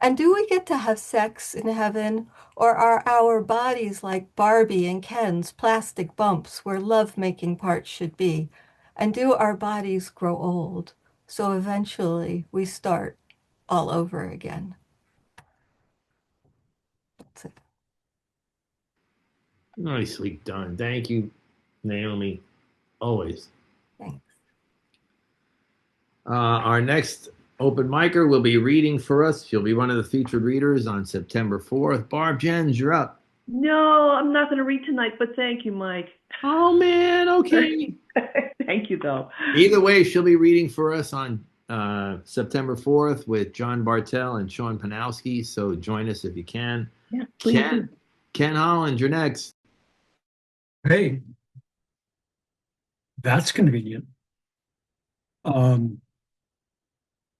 And do we get to have sex in heaven, or are our bodies like Barbie and Ken's plastic bumps where love-making parts should be? And do our bodies grow old, so eventually we start all over again? That's it. Nicely done. Thank you, Naomi. Always. Thanks. Our next open micer will be reading for us. She'll be one of the featured readers on September 4th. Barb Jens, you're up. No, I'm not going to read tonight, but thank you, Mike. Oh, man. Okay. Thank you, though. Either way, she'll be reading for us on September 4th with John Bartel and Sean Panowski. So join us if you can. Yeah, please. Ken Holland, you're next. Hey, that's convenient.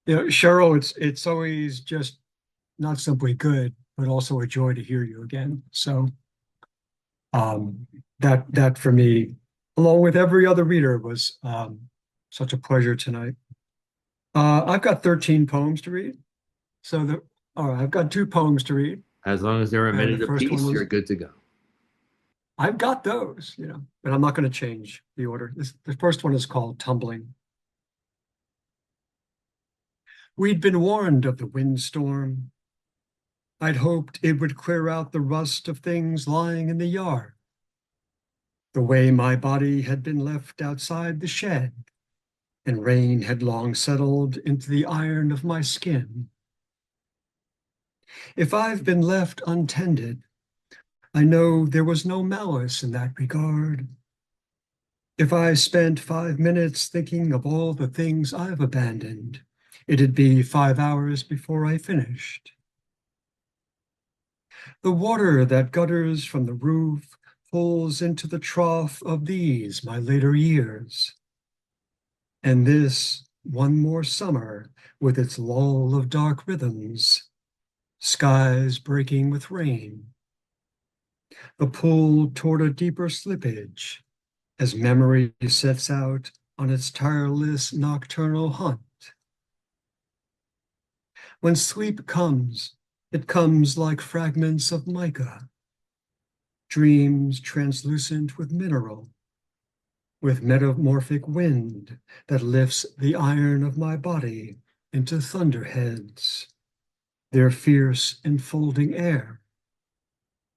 Cheryl, it's always just not simply good, but also a joy to hear you again. So that for me, along with every other reader, was such a pleasure tonight. I've got 13 poems to read. So all right, I've got 2 poems to read. As long as they're a minute apiece, you're good to go. I've got those, but I'm not going to change the order. The first one is called Tumbling. We'd been warned of the windstorm. I'd hoped it would clear out the rust of things lying in the yard. The way my body had been left outside the shed, and rain had long settled into the iron of my skin. If I've been left untended, I know there was no malice in that regard. If I spent 5 minutes thinking of all the things I've abandoned, it'd be 5 hours before I finished. The water that gutters from the roof pulls into the trough of these, my later years. And this, one more summer, with its lull of dark rhythms, skies breaking with rain. The pull toward a deeper slippage as memory sets out on its tireless nocturnal hunt. When sleep comes, it comes like fragments of mica, dreams translucent with mineral, with metamorphic wind that lifts the iron of my body into thunderheads, their fierce enfolding air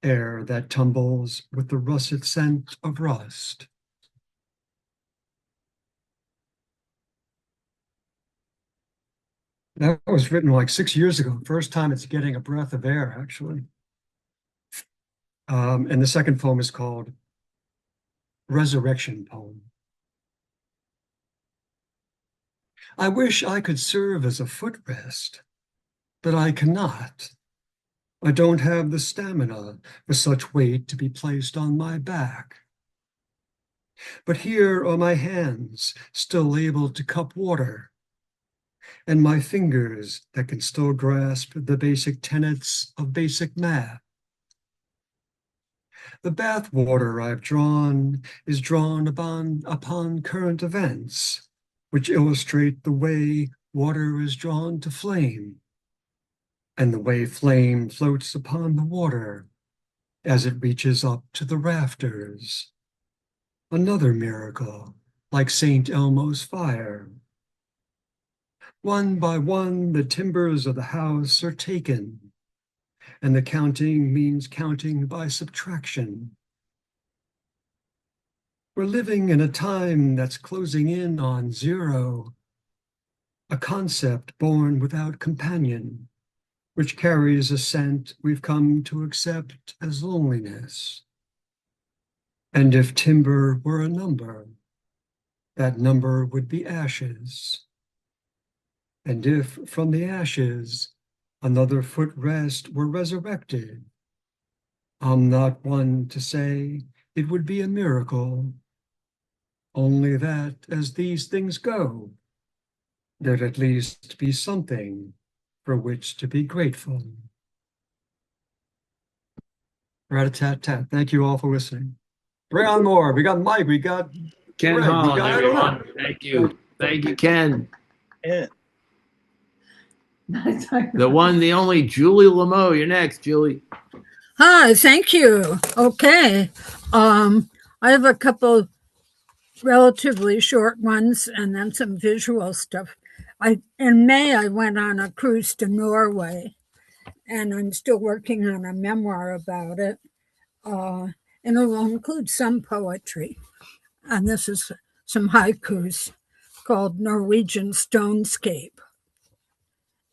that tumbles with the russet scent of rust. That was written like 6 years ago. First time it's getting a breath of air, actually. And the second poem is called Resurrection Poem. I wish I could serve as a footrest, but I cannot. I don't have the stamina for such weight to be placed on my back. But here are my hands, still able to cup water, and my fingers that can still grasp the basic tenets of basic math. The bath water I've drawn is drawn upon current events, which illustrate the way water is drawn to flame, and the way flame floats upon the water as it reaches up to the rafters. Another miracle, like St. Elmo's fire. One by one, the timbers of the house are taken, and the counting means counting by subtraction. We're living in a time that's closing in on zero, a concept born without companion, which carries a scent we've come to accept as loneliness. And if timber were a number, that number would be ashes. And if from the ashes another footrest were resurrected, I'm not one to say it would be a miracle, only that as these things go, there'd at least be something for which to be grateful. Rat-a-tat-tat. Thank you all for listening. Bring on more. We got Mike. We got Ken Greg, Holland, everyone. Thank you. Thank you, Ken. Yeah. The one, the only Julie Lomoe. You're next, Julie. Hi, thank you. Okay. I have a couple relatively short ones and then some visual stuff. In May, I went on a cruise to Norway, and I'm still working on a memoir about it. And it will include some poetry. And this is some haikus called Norwegian Stonescape.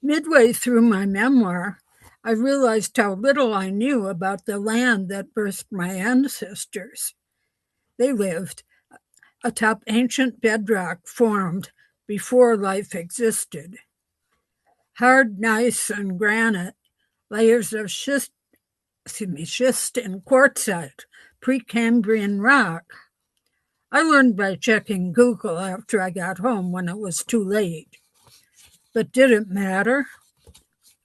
Midway through my memoir, I realized how little I knew about the land that birthed my ancestors. They lived atop ancient bedrock formed before life existed. Hard gneiss and granite, layers of schist and quartzite, Precambrian rock. I learned by checking Google after I got home when it was too late. But did it matter?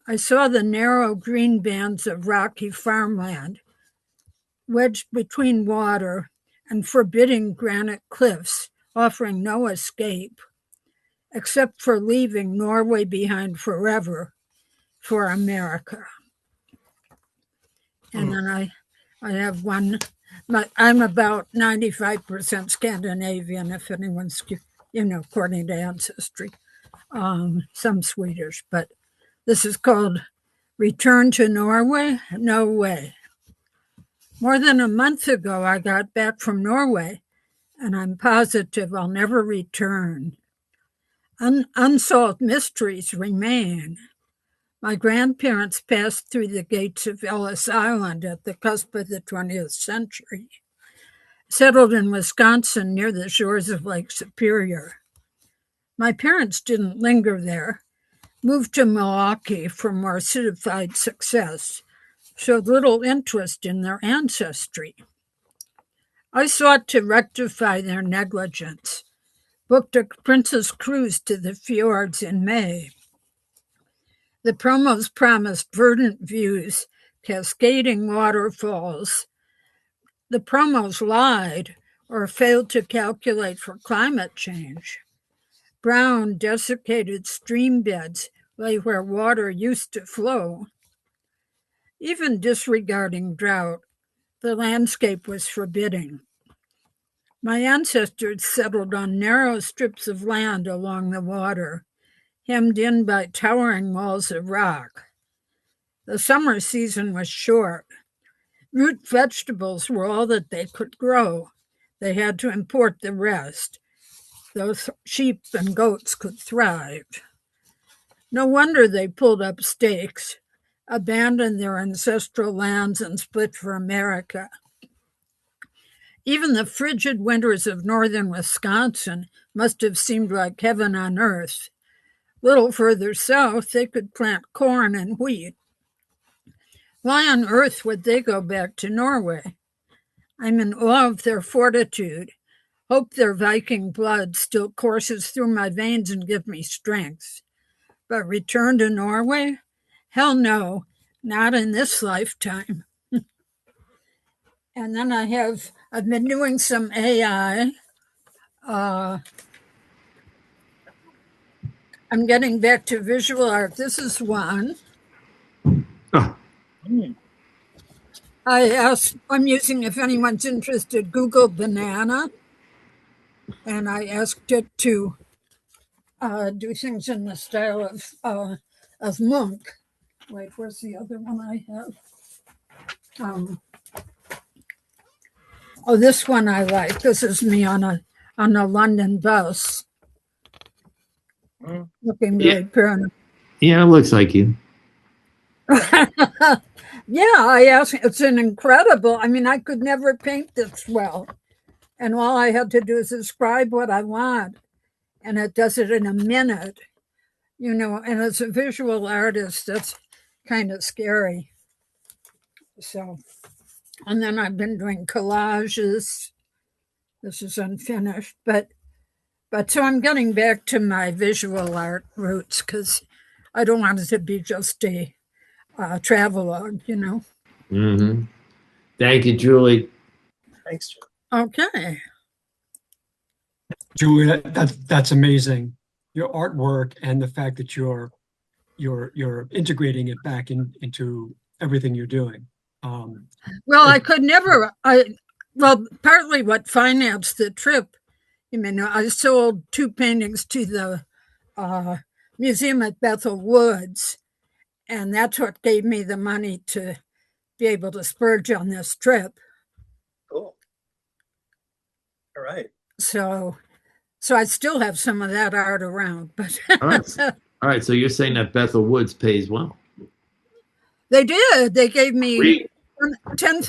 I saw the narrow green bands of rocky farmland, wedged between water and forbidding granite cliffs, offering no escape, except for leaving Norway behind forever for America. And then I have one, I'm about 95% Scandinavian, if anyone's, according to Ancestry, some Swedish, but this is called Return to Norway? No way. More than a month ago, I got back from Norway, and I'm positive I'll never return. Unsolved mysteries remain. My grandparents passed through the gates of Ellis Island at the cusp of the 20th century, settled in Wisconsin near the shores of Lake Superior. My parents didn't linger there, moved to Milwaukee for more citified success, showed little interest in their ancestry. I sought to rectify their negligence, booked a princess cruise to the fjords in May. The promos promised verdant views, cascading waterfalls. The promos lied or failed to calculate for climate change. Brown, desiccated stream beds lay where water used to flow. Even disregarding drought, the landscape was forbidding. My ancestors settled on narrow strips of land along the water, hemmed in by towering walls of rock. The summer season was short. Root vegetables were all that they could grow. They had to import the rest. Those sheep and goats could thrive. No wonder they pulled up stakes, abandoned their ancestral lands, and split for America. Even the frigid winters of northern Wisconsin must have seemed like heaven on earth. Little further south, they could plant corn and wheat. Why on earth would they go back to Norway? I'm in awe of their fortitude, hope their Viking blood still courses through my veins and give me strength. But return to Norway? Hell no, not in this lifetime. And then I've been doing some AI. I'm getting back to visual art. This is one. Oh. I'm using, if anyone's interested, Google banana. And I asked it to do things in the style of Munch. Wait, where's the other one I have? This one I like. This is me on a London bus, looking very paranoid. Yeah, it looks like you. Yeah, I asked. It's an incredible. I mean, I could never paint this well, and all I had to do is describe what I want, and it does it in a minute. And as a visual artist, that's kind of scary. So, and then I've been doing collages. This is unfinished, but so I'm getting back to my visual art roots because I don't want it to be just a travelogue, Mm-hmm. Thank you, Julie. Thanks, Julie. Okay. Julie, that's amazing. Your artwork and the fact that you're integrating it back into everything you're doing. Well, I could never. Partly what financed the trip. I sold 2 paintings to the museum at Bethel Woods, and that's what gave me the money to be able to splurge on this trip. Cool. All right. So I still have some of that art around, but all right. So you're saying that Bethel Woods pays well? They did. They gave me 10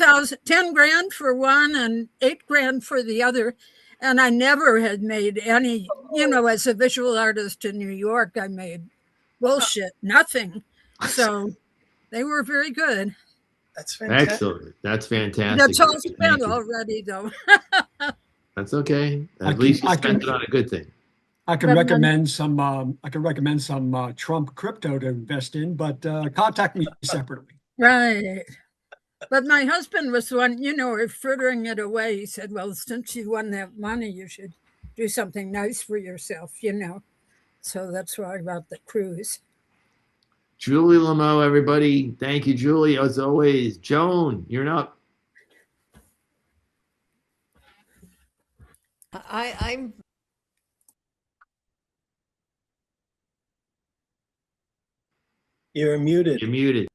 grand for one and 8 grand for the other. And I never had made any, as a visual artist in New York, I made bullshit, nothing. So they were very good. That's fantastic. Excellent. That's fantastic. That's all spent already, though. That's okay. At least you spent it on a good thing. I can recommend some. Trump crypto to invest in, but contact me separately. Right. But my husband was the one, frittering it away. He said, well, since you won that money, you should do something nice for yourself, So that's why I got the cruise. Julie Lomoe, everybody. Thank you, Julie, as always. Joan, you're up. I'm You're muted. You're muted.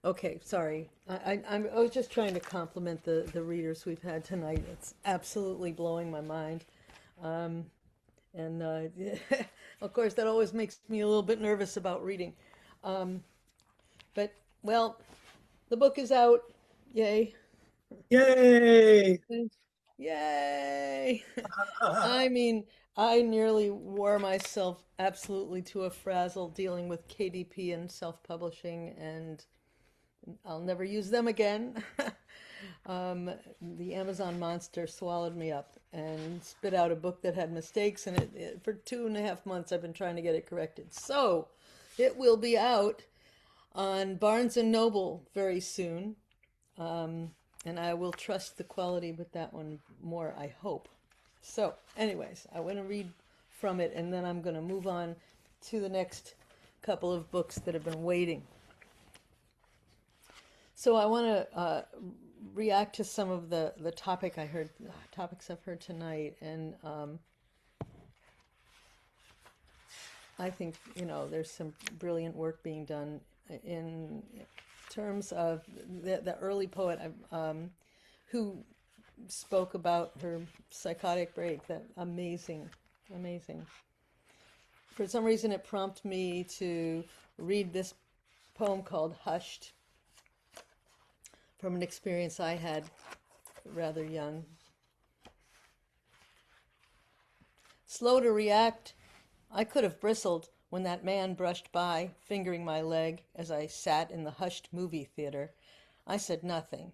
okay. Sorry, I was just trying to compliment the readers we've had tonight. It's absolutely blowing my mind. And of course, that always makes me a little bit nervous about reading. But, well, the book is out. Yay. Yay! Yay! I mean, I nearly wore myself absolutely to a frazzle dealing with KDP and self-publishing, and I'll never use them again. The Amazon monster swallowed me up and spit out a book that had mistakes in it. For 2.5 months, I've been trying to get it corrected. So it will be out on Barnes and Noble very soon. And I will trust the quality with that one more, I hope. So anyways, I want to read from it, and then I'm going to move on to the next couple of books that have been waiting. So I want to react to some of the topics I've heard tonight, and I think, you know, there's some brilliant work being done in terms of the early poet who spoke about her psychotic break. That amazing. For some reason, it prompted me to read this poem called Hushed, from an experience I had rather young. Slow to react, I could have bristled when that man brushed by, fingering my leg as I sat in the hushed movie theater. I said nothing,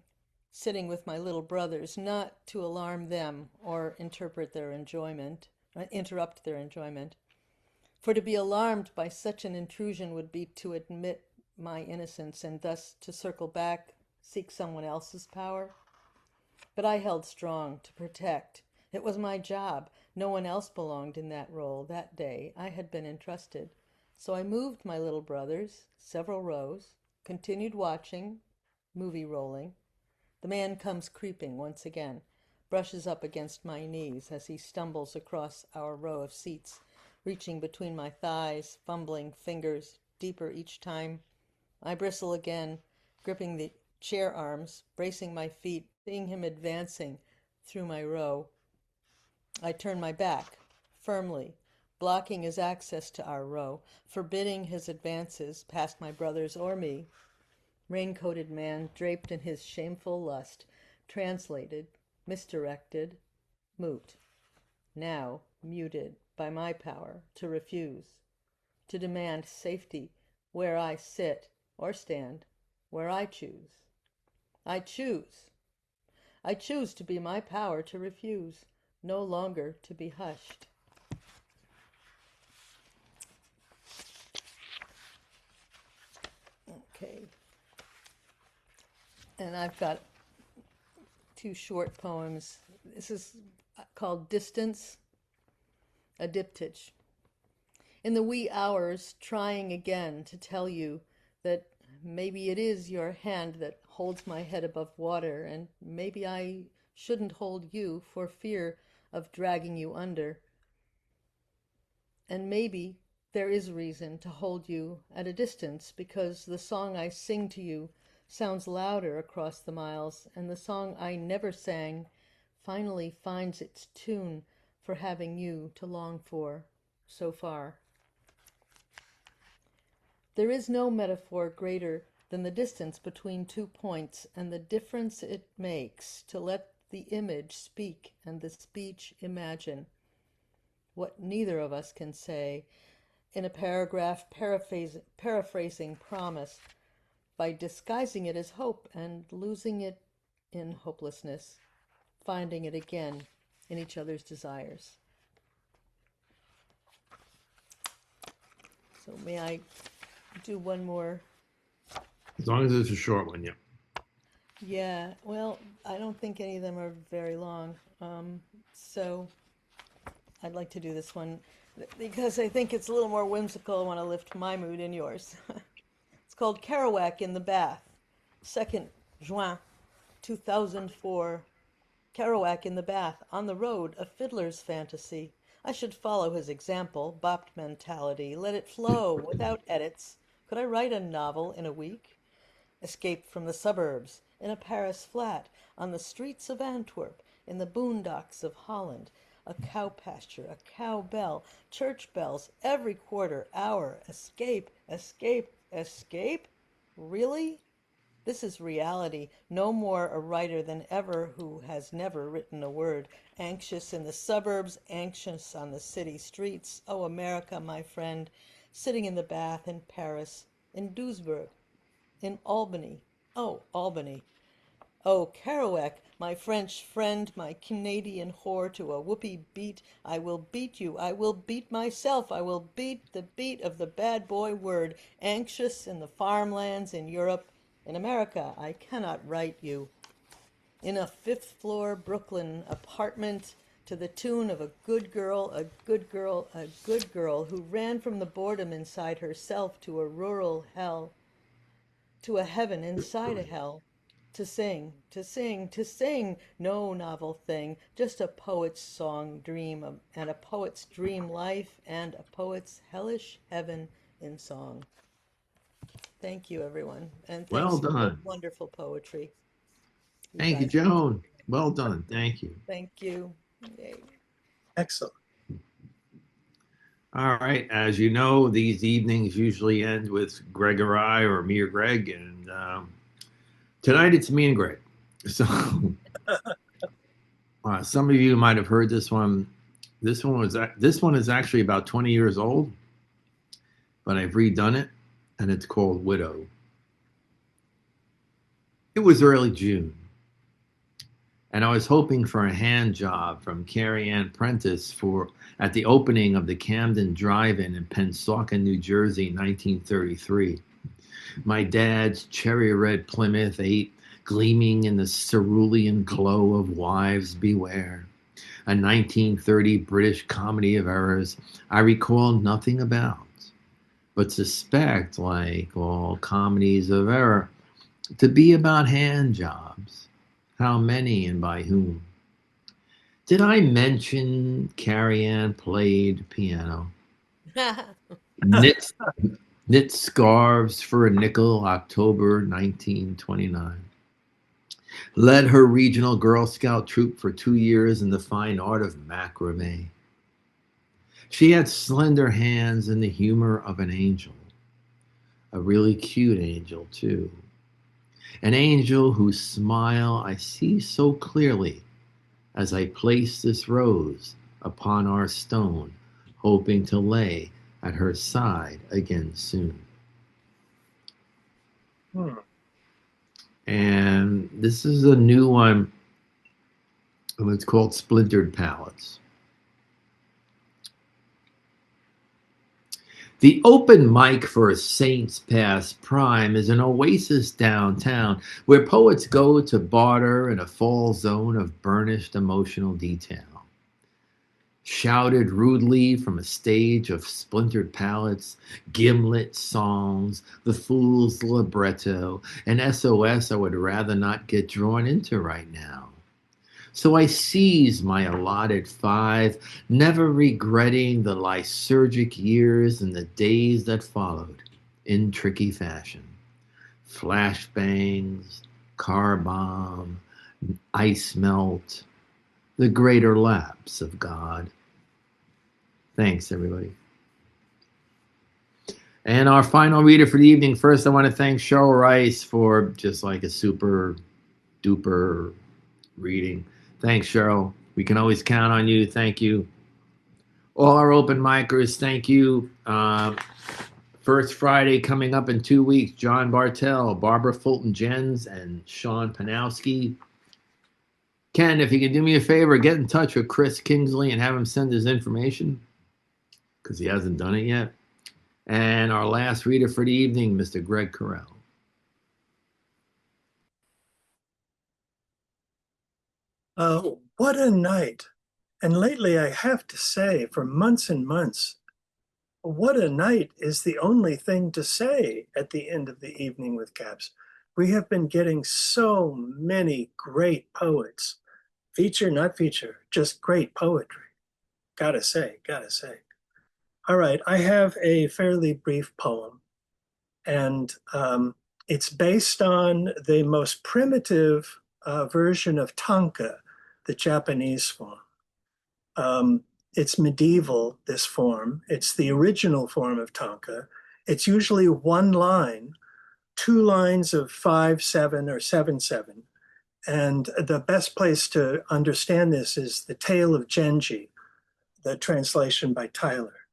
sitting with my little brothers, not to alarm them or interrupt their enjoyment. For to be alarmed by such an intrusion would be to admit my innocence, and thus to circle back, seek someone else's power. But I held strong to protect. It was my job. No one else belonged in that role that day. I had been entrusted. So I moved my little brothers several rows, continued watching, movie rolling. The man comes creeping once again, brushes up against my knees as he stumbles across our row of seats, reaching between my thighs, fumbling fingers deeper each time. I bristle again, gripping the chair arms, bracing my feet, seeing him advancing through my row. I turn my back, firmly, blocking his access to our row, forbidding his advances past my brothers or me. Raincoated man draped in his shameful lust, translated, misdirected, moot. Now muted by my power to refuse, to demand safety where I sit or stand, where I choose. I choose. I choose to be my power to refuse, no longer to be hushed. Okay. And I've got 2 short poems. This is called Distance, a diptych. In the wee hours, trying again to tell you that maybe it is your hand that holds my head above water, and maybe I shouldn't hold you for fear of dragging you under. And maybe there is reason to hold you at a distance, because the song I sing to you sounds louder across the miles, and the song I never sang finally finds its tune for having you to long for so far. There is no metaphor greater than the distance between 2 points and the difference it makes to let the image speak and the speech imagine what neither of us can say in a paragraph paraphrasing promise by disguising it as hope and losing it in hopelessness, finding it again in each other's desires. So may I do one more? As long as it's a short one, yeah. Yeah, well, I don't think any of them are very long. So I'd like to do this one because I think it's a little more whimsical. I want to lift my mood and yours. It's called Kerouac in the Bath, 2nd Juin, 2004. Kerouac in the bath, on the road, a fiddler's fantasy. I should follow his example, bopped mentality, let it flow without edits. Could I write a novel in a week? Escape from the suburbs, in a Paris flat, on the streets of Antwerp, in the boondocks of Holland. a cow pasture, a cow bell, church bells every quarter hour. Escape, escape, escape? Really? This is reality. No more a writer than ever who has never written a word. Anxious in the suburbs, anxious on the city streets. Oh, America, my friend. Sitting in the bath in Paris, in Duisburg, in Albany. Oh, Albany. Oh, Kerouac, my French friend, my Canadian whore to a whoopee beat. I will beat you. I will beat myself. I will beat the beat of the bad boy word. Anxious in the farmlands in Europe. In America, I cannot write you. In a fifth floor Brooklyn apartment to the tune of a good girl, a good girl, a good girl who ran from the boredom inside herself to a rural hell, to a heaven inside a hell. To sing, to sing, to sing, no novel thing, just a poet's song dream, and a poet's dream life, and a poet's hellish heaven in song. Thank you, everyone, and Well thanks for the done. wonderful poetry. Thank you, guys. Joan. Well done. Thank you. Thank you. Yay. Excellent. All right. As you know, these evenings usually end with Greg or I, or me or Greg, and tonight it's me and Greg. So some of you might have heard this one. This one is actually about 20 years old, but I've redone it, and it's called Widow. It was early June, and I was hoping for a hand job from Carrie Ann Prentice at the opening of the Camden Drive-In in Pennsauken, New Jersey, 1933. My dad's cherry red Plymouth 8 gleaming in the cerulean glow of Wives Beware, a 1930 British comedy of errors I recall nothing about, but suspect, like all comedies of error, to be about hand jobs. How many and by whom? Did I mention Carrie Ann played piano? Knit scarves for a nickel, October 1929. Led her regional Girl Scout troop for 2 years in the fine art of macrame. She had slender hands and the humor of an angel. A really cute angel, too. An angel whose smile I see so clearly as I place this rose upon our stone, hoping to lay at her side again soon. And this is a new one. It's called Splintered Palettes. The open mic for Saints Past Prime is an oasis downtown where poets go to barter in a fall zone of burnished emotional detail. Shouted rudely from a stage of splintered palettes, gimlet songs, the fool's libretto, and SOS I would rather not get drawn into right now. So I seized my allotted 5, never regretting the lysergic years and the days that followed in tricky fashion. Flashbangs, car bomb, ice melt, the greater lapse of God. Thanks, everybody. And our final reader for the evening. First, I want to thank Cheryl Rice for just like a super duper reading. Thanks, Cheryl. We can always count on you. Thank you. All our open micers, thank you. First Friday coming up in 2 weeks. John Bartell, Barbara Fulton-Jens, and Sean Panowski. Ken, if you can do me a favor, get in touch with Chris Kingsley and have him send his information, because he hasn't done it yet. And our last reader for the evening, Mr. Greg Correll. What a night. And lately, I have to say, for months and months, what a night is the only thing to say at the end of the evening with Caps. We have been getting so many great poets. Feature, not feature, just great poetry. Gotta say, gotta say. All right, I have a fairly brief poem, and it's based on the most primitive version of tanka, the Japanese form. It's medieval, this form. It's the original form of tanka. It's usually one line, 2 lines of 5/7 or 7/7. And the best place to understand this is The Tale of Genji, the translation by Tyler.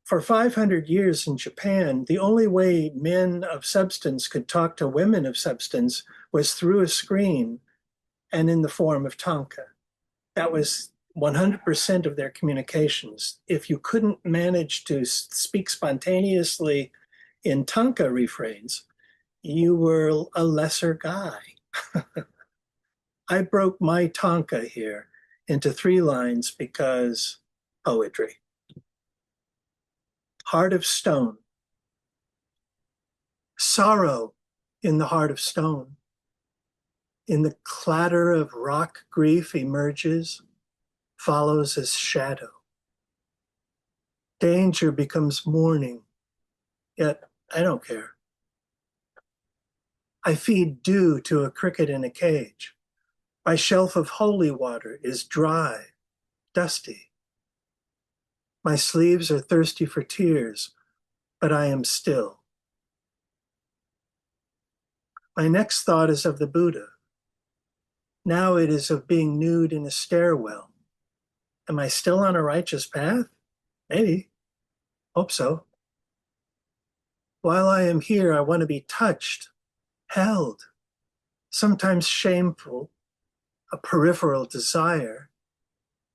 For 500 years in Japan, the only way men of substance could talk to women of substance was through a screen and in the form of tanka. That was 100% of their communications. If you couldn't manage to speak spontaneously in tanka refrains, you were a lesser guy. I broke my tanka here into 3 lines because poetry. Heart of stone. Sorrow in the heart of stone. In the clatter of rock grief emerges, follows as shadow. Danger becomes mourning, yet I don't care. I feed dew to a cricket in a cage. My shelf of holy water is dry, dusty. My sleeves are thirsty for tears, but I am still. My next thought is of the Buddha. Now it is of being nude in a stairwell. Am I still on a righteous path? Maybe. Hope so. While I am here, I want to be touched, held, sometimes shameful, a peripheral desire.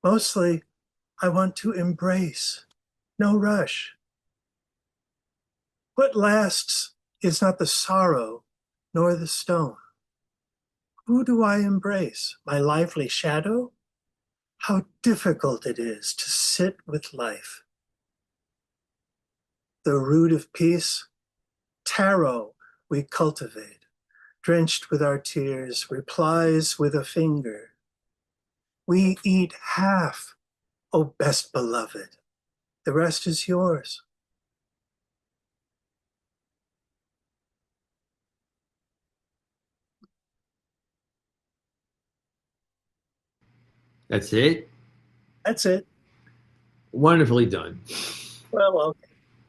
Mostly, I want to embrace, no rush. What lasts is not the sorrow nor the stone. Who do I embrace? My lively shadow? How difficult it is to sit with life. The root of peace, taro we cultivate, drenched with our tears, replies with a finger. We eat half, O best beloved. The rest is yours. That's it? That's it. Wonderfully done. Well, okay.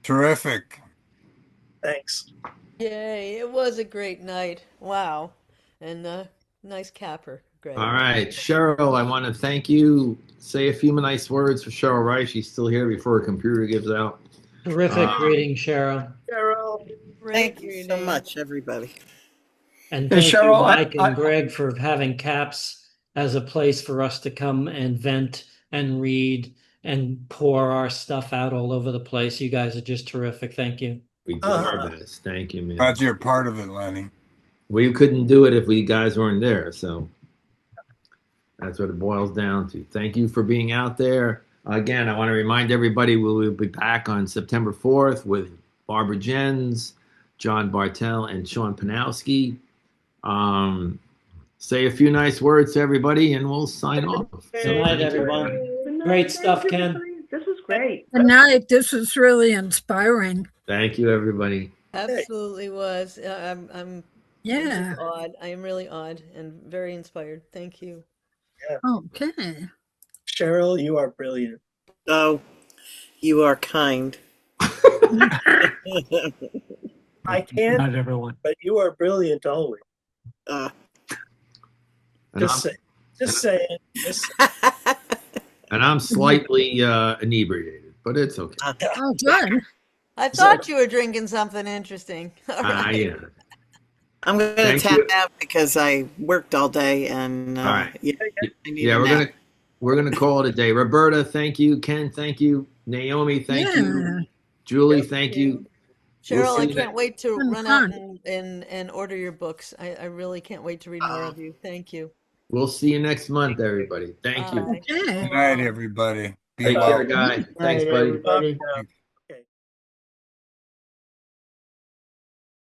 Terrific. Thanks. Yay, it was a great night. Wow. And nice capper, Greg. All right, Cheryl, I want to thank you. Say a few nice words for Cheryl Rice. She's still here before her computer gives out. Terrific reading, Cheryl. Cheryl. Thank you so much, everybody. And Hey, thank you, Cheryl, Mike and Greg, for having CAPS as a place for us to come and vent and read and pour our stuff out all over the place. You guys are just terrific. Thank you. We do our best. Thank you, man. Glad you're part of it, Lenny. We couldn't do it if we guys weren't there. So that's what it boils down to. Thank you for being out there. Again, I want to remind everybody we will be back on September 4th with Barbara Jens, John Bartel, and Sean Panowski. Say a few nice words to everybody, and we'll sign off. Good night, everyone. Great stuff, Ken. This was great. Good night. This was really inspiring. Thank you, everybody. Absolutely was. I'm Yeah. really awed. I am really awed and very inspired. Thank you. Yeah. Okay. Cheryl, you are brilliant. Oh, you are kind. I can't, Not everyone. but you are brilliant always. Just saying. And I'm slightly inebriated, but it's okay. Oh, good. I thought you were drinking something interesting. All right. Yeah. I'm going to Thank tap you. out because I worked all day and All right. yeah, I need Yeah, a nap. we're gonna call it a day. Roberta, thank you. Ken, thank you. Naomi, thank you. Julie, thank you. Cheryl, We'll I see can't wait to Been run out fun. and order your books. I really can't wait to read more of you. Thank you. We'll see you next month, everybody. Thank you. Bye. Okay. Good night, everybody. Be Take well. care, guys. Thanks, buddy. Everybody.